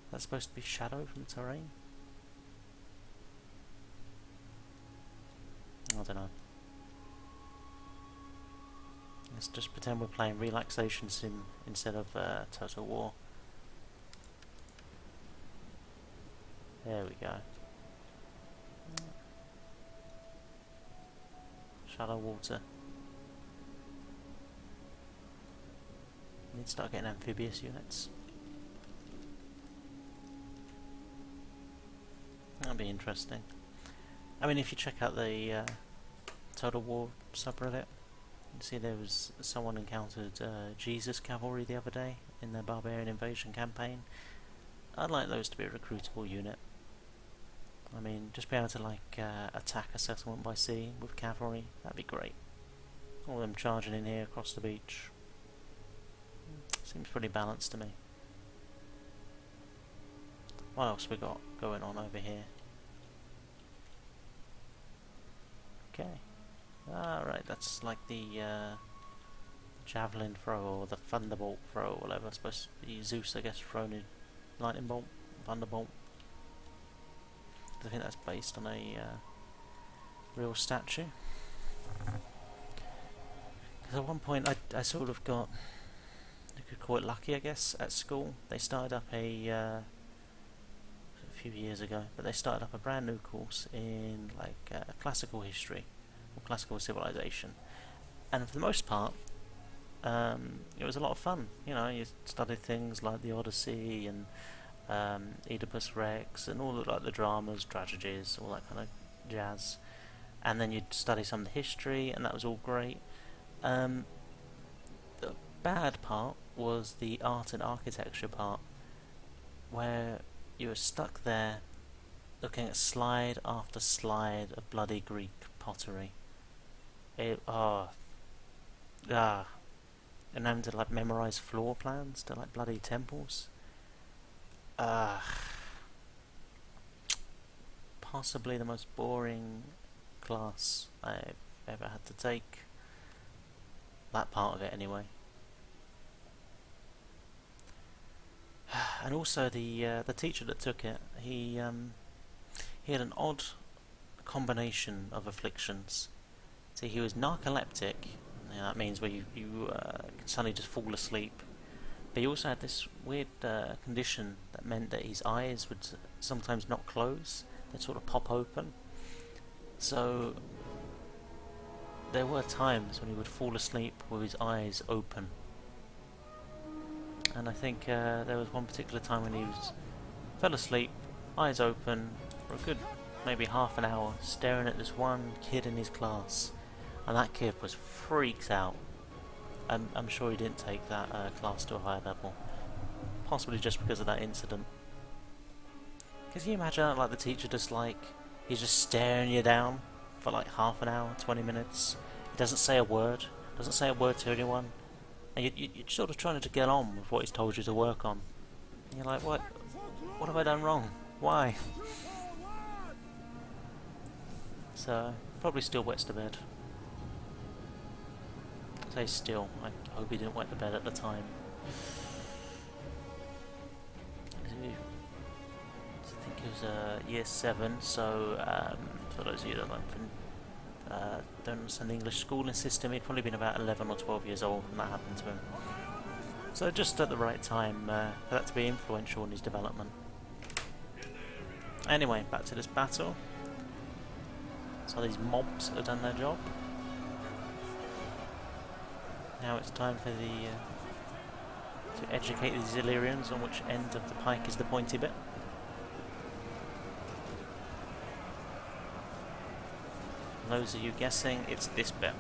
that's supposed to be shadow from the terrain? I don't know. Let's just pretend we're playing Relaxation Sim instead of Total War. There we go. Shallow water. Need to start getting amphibious units. That'll be interesting. I mean, if you check out the Total War subreddit, you see there was someone encountered Jesus cavalry the other day in their barbarian invasion campaign. I'd like those to be a recruitable unit. I mean, just be able to like attack a settlement by sea with cavalry, that'd be great. All of them charging in here across the beach. Seems pretty balanced to me. What else we got going on over here? Okay. Alright, that's like the javelin throw or the thunderbolt throw or whatever. It's supposed to be Zeus, I guess, thrown in lightning bolt, thunderbolt. I think that's based on a real statue. Because at one point I sort of got, you could call it lucky, I guess, at school. They started up a few years ago, but they started up a brand new course in like classical history or classical civilization, and for the most part it was a lot of fun. You know, you studied things like the Odyssey and Oedipus Rex and all the, like, the dramas, tragedies, all that kind of jazz, and then you'd study some of the history, and that was all great. The bad part was the art and architecture part, where you were stuck there looking at slide after slide of bloody Greek pottery. And having to like memorize floor plans to like bloody temples. Possibly the most boring class I've ever had to take. That part of it anyway. And also the teacher that took it, he had an odd combination of afflictions. See, he was narcoleptic. You know, that means where you can suddenly just fall asleep. But he also had this weird condition that meant that his eyes would sometimes not close; they'd sort of pop open. So there were times when he would fall asleep with his eyes open. And I think there was one particular time when he fell asleep, eyes open, for a good maybe half an hour, staring at this one kid in his class, and that kid was freaked out. I'm sure he didn't take that class to a higher level, possibly just because of that incident. Can you imagine like the teacher just like, he's just staring you down for like half an hour, 20 minutes, he doesn't say a word to anyone, and you're sort of trying to get on with what he's told you to work on. And you're like, what have I done wrong? Why? So, probably still wets the bed. I say still, I hope he didn't wet the bed at the time. I think it was year 7, so for those of you that don't understand the English schooling system, he'd probably been about 11 or 12 years old when that happened to him. So just at the right time for that to be influential in his development. Anyway, back to this battle. So these mobs have done their job. Now it's time for to educate these Illyrians on which end of the pike is the pointy bit. For those of you guessing, it's this bit.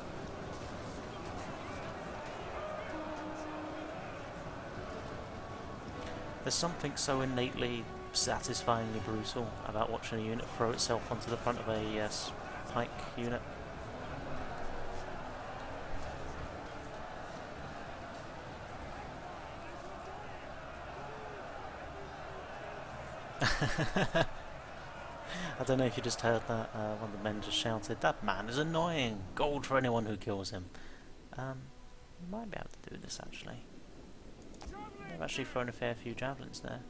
There's something so innately satisfyingly brutal about watching a unit throw itself onto the front of a pike unit. I don't know if you just heard that, one of the men just shouted, "That man is annoying! Gold for anyone who kills him." Might be able to do this actually. They've actually thrown a fair few javelins there.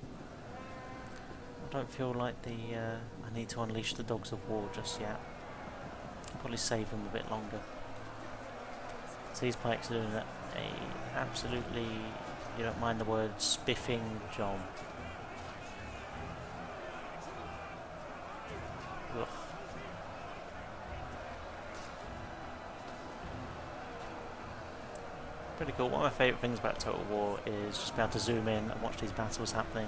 I don't feel like I need to unleash the dogs of war just yet. Probably save them a bit longer. So these pikes are doing a absolutely, you don't mind the word, spiffing job. Ugh. Pretty cool. One of my favourite things about Total War is just be able to zoom in and watch these battles happening.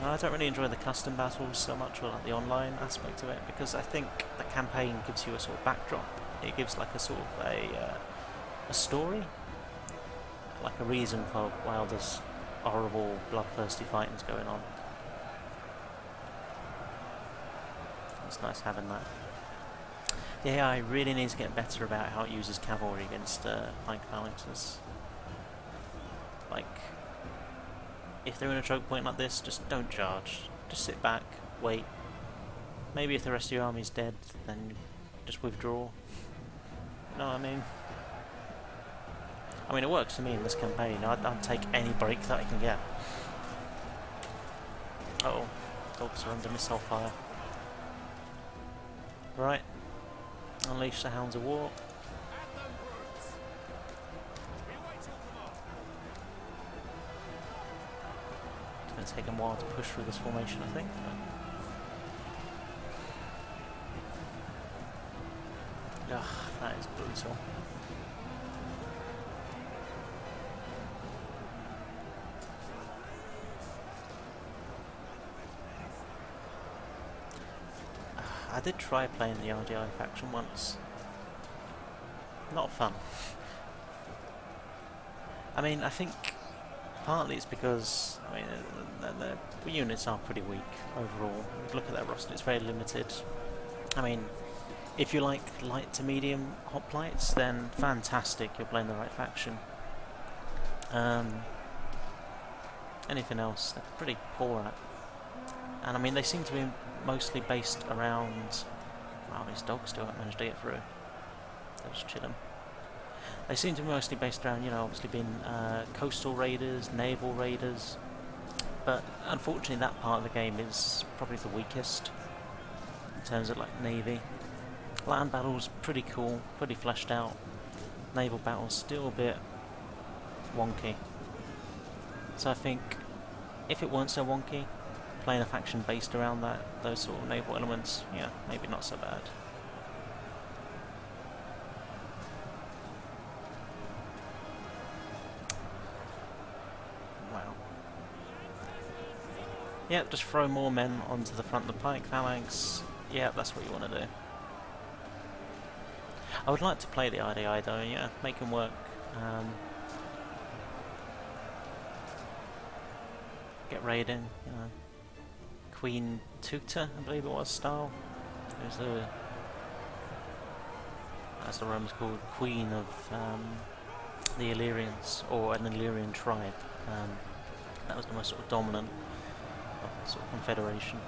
I don't really enjoy the custom battles so much, or like the online aspect of it, because I think the campaign gives you a sort of backdrop. It gives like a sort of a story, like a reason for why all this horrible, bloodthirsty fighting's going on. It's nice having that. The AI really needs to get better about how it uses cavalry against pike phalanxes. Like, if they're in a choke point like this, just don't charge. Just sit back, wait. Maybe if the rest of your army's dead, then just withdraw. You know what I mean? I mean, it works for me in this campaign. I'd take any break that I can get. Uh-oh. Dogs are under missile fire. Right. Unleash the Hounds of War. It's going to take them a while to push through this formation, I think. Ugh, that is brutal. I did try playing the RDI faction once. Not fun. I mean, I think partly it's because, I mean, the units are pretty weak overall. Look at that roster, it's very limited. I mean, if you like light to medium hoplites, then fantastic, you're playing the right faction. Anything else, they're pretty poor at. And I mean, they seem to be mostly based around... Wow, these dogs still haven't managed to get through. They're just chilling. They seem to be mostly based around, you know, obviously being coastal raiders, naval raiders. But unfortunately that part of the game is probably the weakest in terms of like navy. Land battles pretty cool, pretty fleshed out. Naval battles still a bit wonky. So I think if it weren't so wonky, playing a faction based around those sort of naval elements, yeah, maybe not so bad. Wow. Yep, just throw more men onto the front of the pike phalanx. Yeah, that's what you want to do. I would like to play the IDI though, yeah, make them work. Get raiding, you know. Queen Tuta, I believe it was, style. It was the, as the Romans called, Queen of the Illyrians, or an Illyrian tribe. That was the most sort of dominant sort of confederation.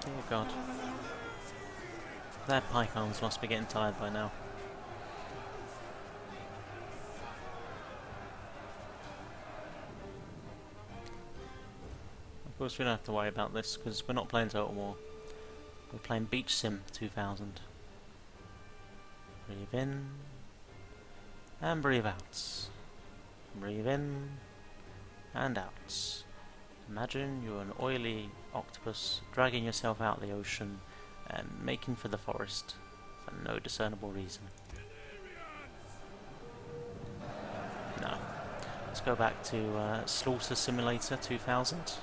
Oh god. Their pike arms must be getting tired by now. Of course we don't have to worry about this because we're not playing Total War. We're playing Beach Sim 2000. Breathe in and breathe out. Breathe in and out. Imagine you're an oily octopus dragging yourself out of the ocean and making for the forest for no discernible reason. No. Let's go back to Slaughter Simulator 2000.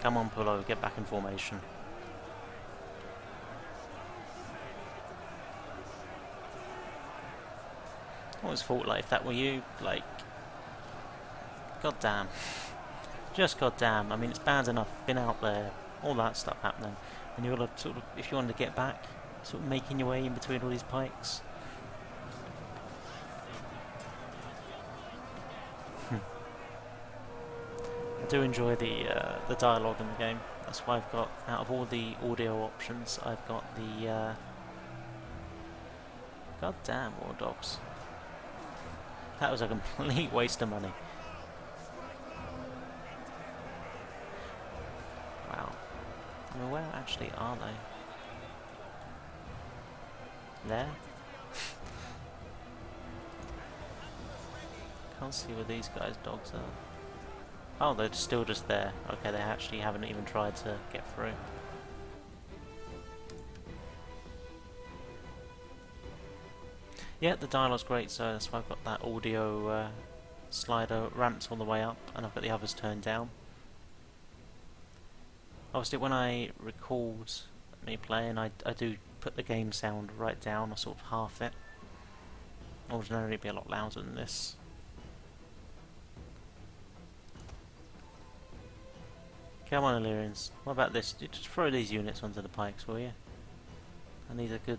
Come on, Pullo, get back in formation. I always thought, like, if that were you, like, goddamn. Just goddamn. I mean, it's bad enough, been out there, all that stuff happening, and you're sort of, if you wanted to get back, sort of making your way in between all these pikes. I do enjoy the dialogue in the game. That's why I've got, out of all the audio options, I've got the God damn, war dogs. That was a complete waste of money. Wow. I mean, where actually are they? There? Can't see where these guys' dogs are. Oh, they're still just there. Okay, they actually haven't even tried to get through. Yeah, the dialogue's great, so that's why I've got that audio slider ramped all the way up, and I've got the others turned down. Obviously, when I record me playing, I do put the game sound right down, or sort of half it. Ordinarily, it'd be a lot louder than this. Come on, Illyrians. What about this? Just throw these units onto the pikes, will you? And these are good.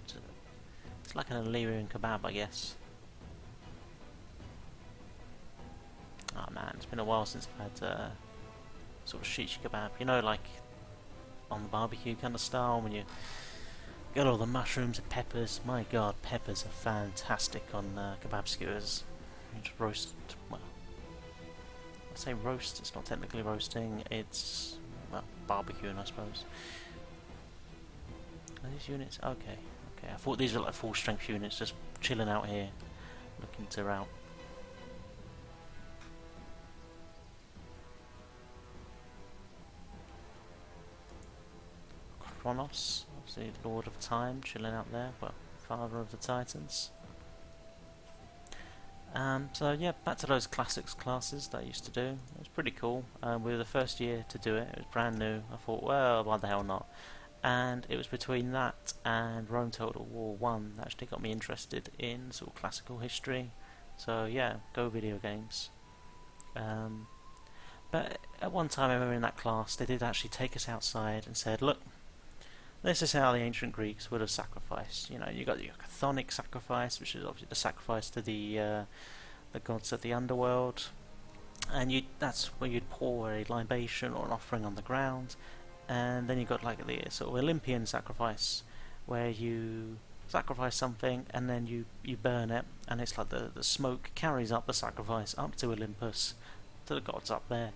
It's like an Illyrian kebab, I guess. Oh man, it's been a while since I've had sort of shish kebab. You know, like on the barbecue kind of style, when you get all the mushrooms and peppers. My god, peppers are fantastic on kebab skewers. You just roast, well, I say roast, it's not technically roasting, it's, well, barbecuing, I suppose. Are these units? Okay, okay. I thought these were like full strength units just chilling out here, looking to rout. Kronos, obviously Lord of Time, chilling out there, well, Father of the Titans. So yeah, back to those classics classes that I used to do. It was pretty cool. We were the first year to do it. It was brand new. I thought, well, why the hell not? And it was between that and Rome Total War 1 that actually got me interested in sort of classical history. So yeah, go video games. But at one time I remember in that class they did actually take us outside and said, look, this is how the ancient Greeks would have sacrificed. You know, you got your chthonic sacrifice, which is obviously the sacrifice to the gods of the underworld, and that's where you'd pour a libation or an offering on the ground. And then you got like the sort of Olympian sacrifice, where you sacrifice something and then you burn it, and it's like the smoke carries up the sacrifice up to Olympus, to the gods up there.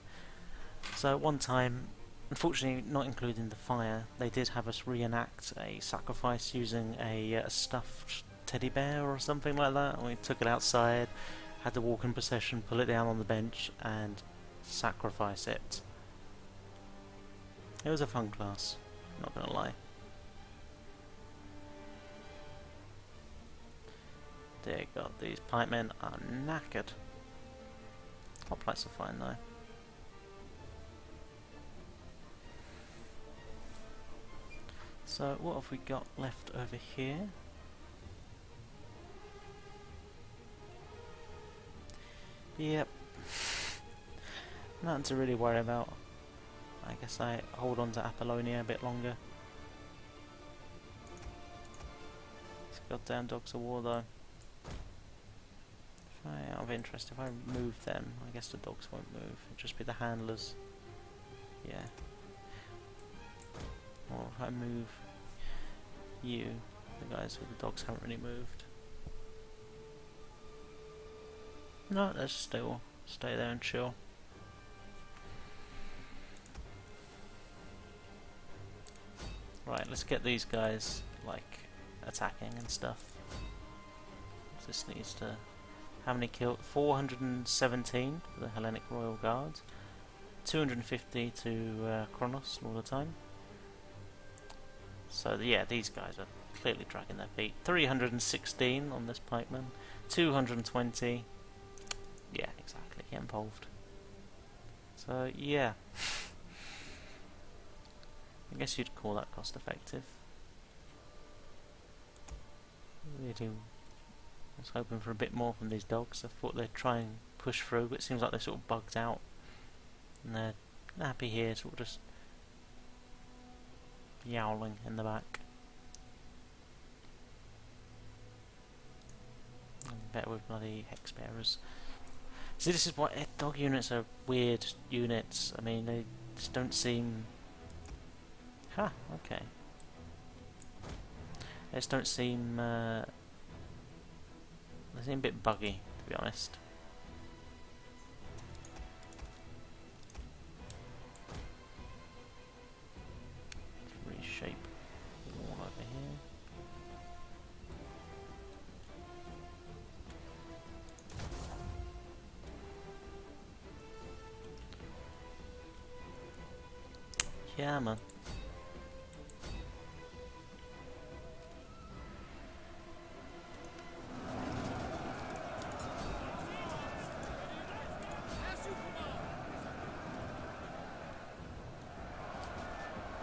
So at one time, unfortunately not including the fire, they did have us reenact a sacrifice using a stuffed teddy bear or something like that. And we took it outside, had to walk in procession, pull it down on the bench and sacrifice it. It was a fun class, not gonna lie. Dear God, these pikemen are knackered. Hoplites are fine though. So what have we got left over here? Yep. Nothing to really worry about. I guess I hold on to Apollonia a bit longer. These goddamn dogs of war though. Out of interest, if I move them, I guess the dogs won't move. It'll just be the handlers. Yeah. Or if I move you, the guys with the dogs haven't really moved. No, let's still stay there and chill. Right, let's get these guys like attacking and stuff. This needs to. How many killed? 417 for the Hellenic Royal Guard, 250 to Kronos all the time. So yeah, these guys are clearly dragging their feet. 316 on this pikeman, 220. Yeah, exactly. Get involved. So yeah, I guess you'd call that cost effective. Really, I was hoping for a bit more from these dogs. I thought they'd try and push through, but it seems like they're sort of bugged out. And they're happy here, sort of just yowling in the back. Better with bloody hex bearers. See, this is why dog units are weird units. I mean, they just don't seem. Okay. They just don't seem They seem a bit buggy, to be honest. Let's reshape the wall over here. Yeah, man.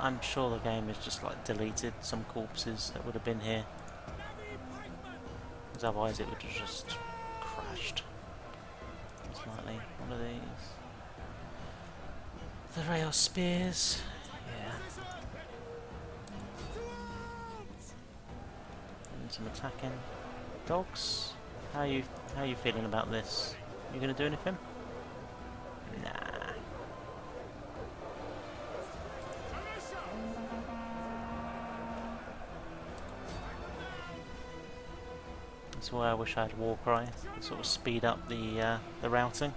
I'm sure the game has just like deleted some corpses that would have been here, because otherwise it would have just crashed. Slightly. One of these. The rail spears. Yeah. And some attacking. Dogs. How are you feeling about this? You gonna do anything? Nah. That's why I wish I had War Cry to sort of speed up the routing.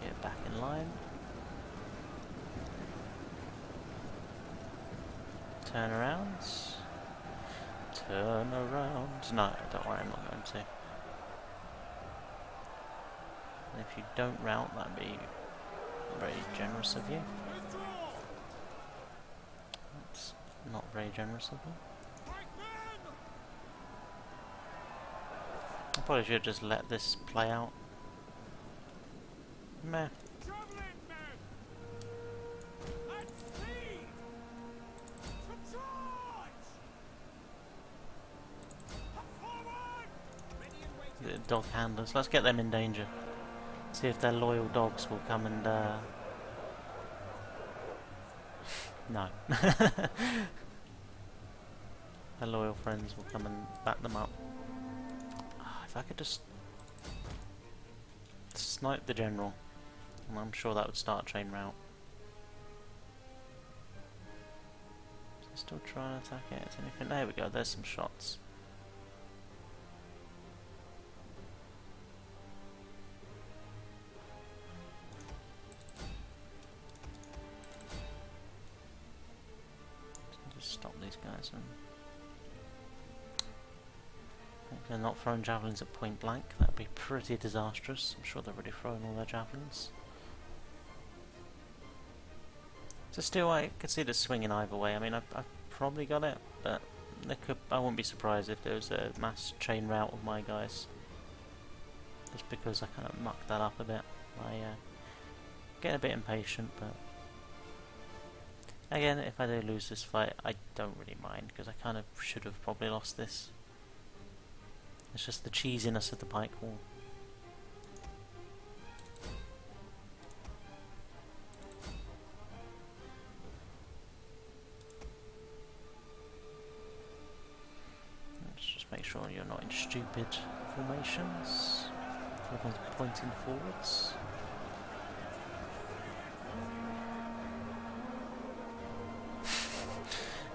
Get back in line. Turn around. Turn around. No, don't worry, I'm not going to. And if you don't route, that'd be very generous of you. That's not very generous of you. I probably should just let this play out. Meh. The dog handlers, let's get them in danger. See if their loyal dogs will come and no. Their loyal friends will come and back them up. Oh, if I could just snipe the general, and I'm sure that would start a chain route. Is it still trying to attack it? Is anything? There we go, there's some shots. Stop these guys and they're not throwing javelins at point blank. That'd be pretty disastrous. I'm sure they're already throwing all their javelins. So still, I could see this swinging either way. I mean, I've probably got it, but I wouldn't be surprised if there was a mass chain route of my guys. Just because I kind of mucked that up a bit. I get a bit impatient, but again, if I do lose this fight, I don't really mind, because I kind of should have probably lost this. It's just the cheesiness of the pike wall. Let's just make sure you're not in stupid formations. Everyone's pointing forwards.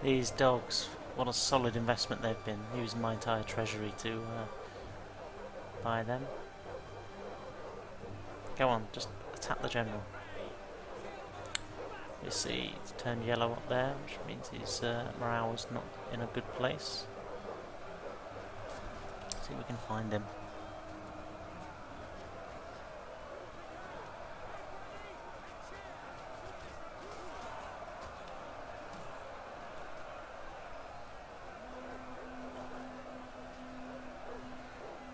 These dogs, what a solid investment they've been, using my entire treasury to buy them. Go on, just attack the general. You see, it's turned yellow up there, which means his morale is not in a good place. Let's see if we can find him.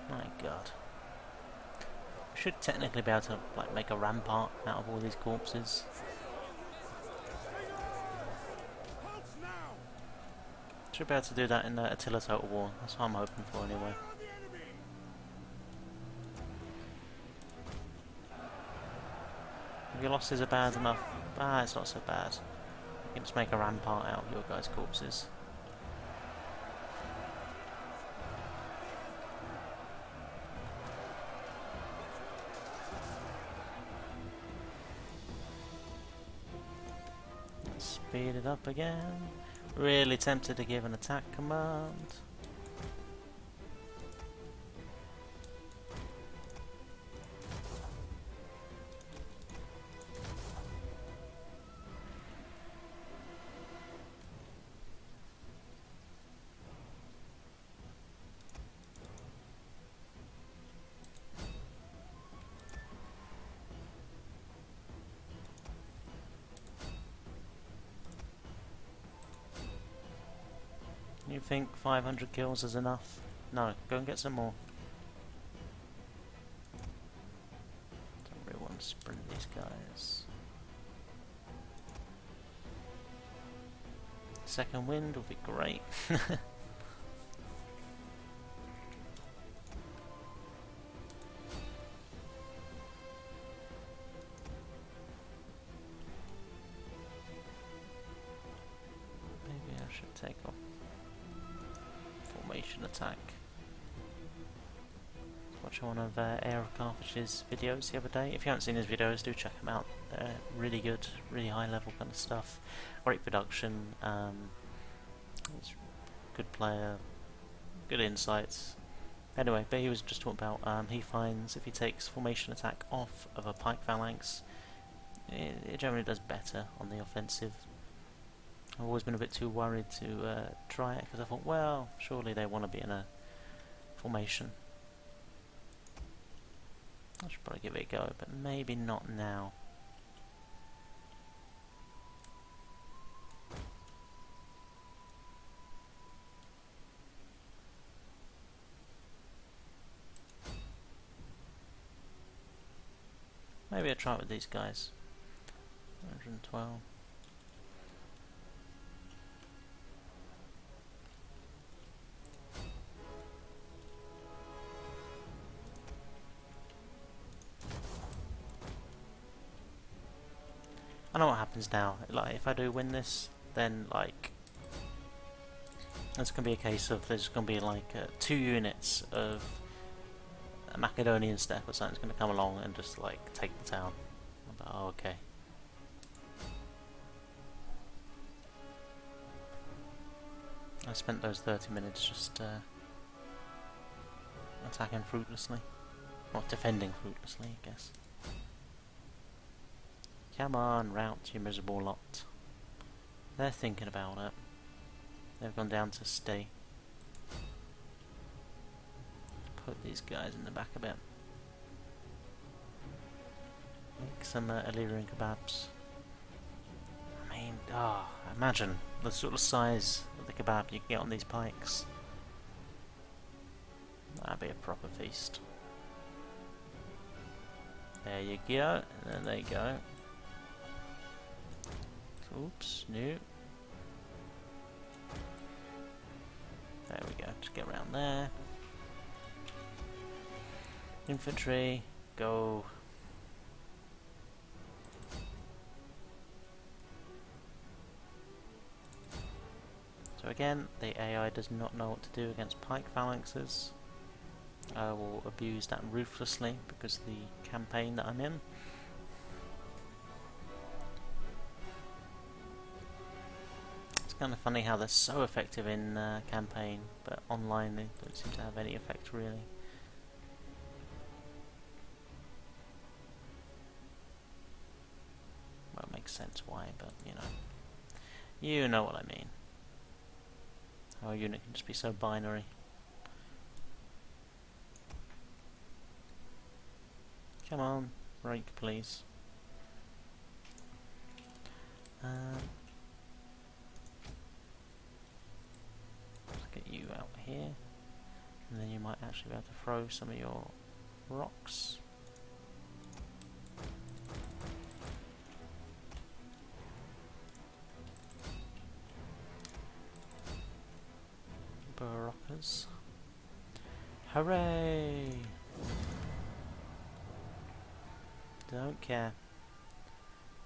My god. We should technically be able to like make a rampart out of all these corpses. Should be able to do that in Attila Total War. That's what I'm hoping for anyway. If your losses are bad enough, it's not so bad. You can just make a rampart out of your guys' corpses. Speed it up again. Really tempted to give an attack command. You think 500 kills is enough? No, go and get some more. Don't really want to sprint these guys. Second wind will be great. Maybe I should take off formation attack. Watch one of Air of Carthage's videos the other day. If you haven't seen his videos, do check them out. They're really good, really high level kind of stuff. Great production. He's a good player, good insights. Anyway, but he was just talking about he finds if he takes formation attack off of a pike phalanx, it generally does better on the offensive. I've always been a bit too worried to try it because I thought, well, surely they want to be in a formation. I should probably give it a go, but maybe not now. Maybe I'll try it with these guys. 112. I know what happens now. Like, if I do win this, then like it's gonna be a case of there's gonna be like 2 units of a Macedonian step or something's gonna come along and just like take the town. I'm like, oh, okay. I spent those 30 minutes just attacking fruitlessly, or defending fruitlessly, I guess. Come on, rout, you miserable lot. They're thinking about it. They've gone down to stay. Put these guys in the back a bit. Make some Illyrian kebabs. I mean, imagine the sort of size of the kebab you can get on these pikes. That'd be a proper feast. There you go, and there you go. Oops, no. There we go, just get around there. Infantry, go. So again, the AI does not know what to do against pike phalanxes. I will abuse that ruthlessly because of the campaign that I'm in. Kind of funny how they're so effective in campaign, but online they don't seem to have any effect really. Well, it makes sense why, but you know what I mean. How a unit can just be so binary. Come on, break please. Get you out here, and then you might actually be able to throw some of your rocks. Baroccas. Hooray! Don't care.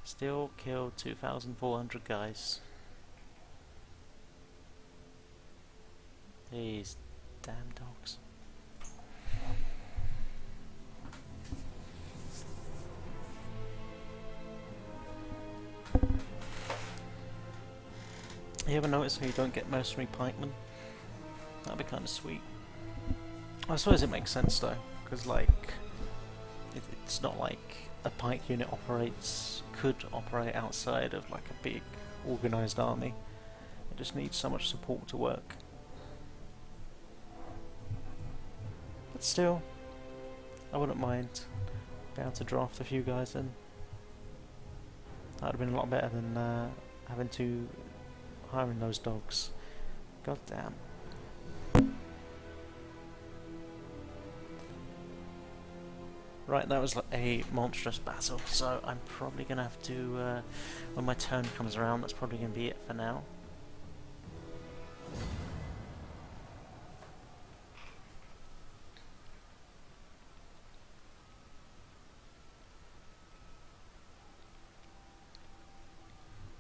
Still killed 2,400 guys. These damn dogs. You ever notice how you don't get mercenary pikemen? That'd be kind of sweet. I suppose it makes sense though, because like it's not like a pike unit could operate outside of like a big organised army. It just needs so much support to work. But still, I wouldn't mind being able to draft a few guys in. That would have been a lot better than having to hiring those dogs. God damn. Right, that was like a monstrous battle, so I'm probably going to have to, when my turn comes around, that's probably going to be it for now.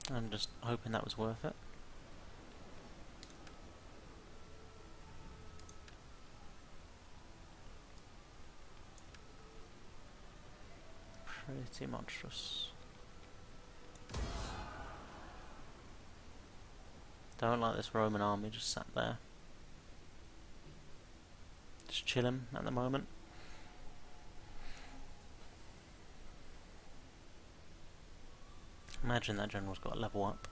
I'm just hoping that was worth it. Pretty monstrous. Don't like this Roman army just sat there. Just chilling at the moment. Imagine that general's got a level up.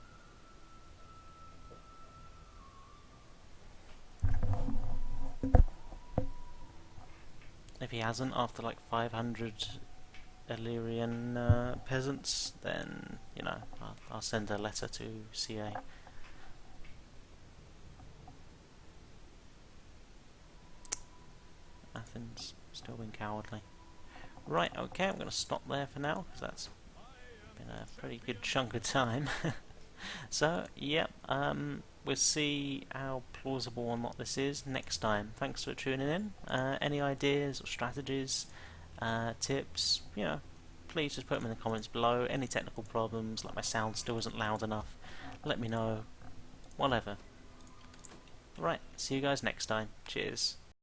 If he hasn't, after like 500 Illyrian peasants, then, you know, I'll send a letter to CA. Athens, still being cowardly. Right, okay, I'm going to stop there for now, because that's been a pretty good chunk of time. So, yep, we'll see how plausible or not this is next time. Thanks for tuning in. Any ideas or strategies, tips, you know, please just put them in the comments below. Any technical problems, like my sound still isn't loud enough, let me know. Whatever. Right, see you guys next time. Cheers.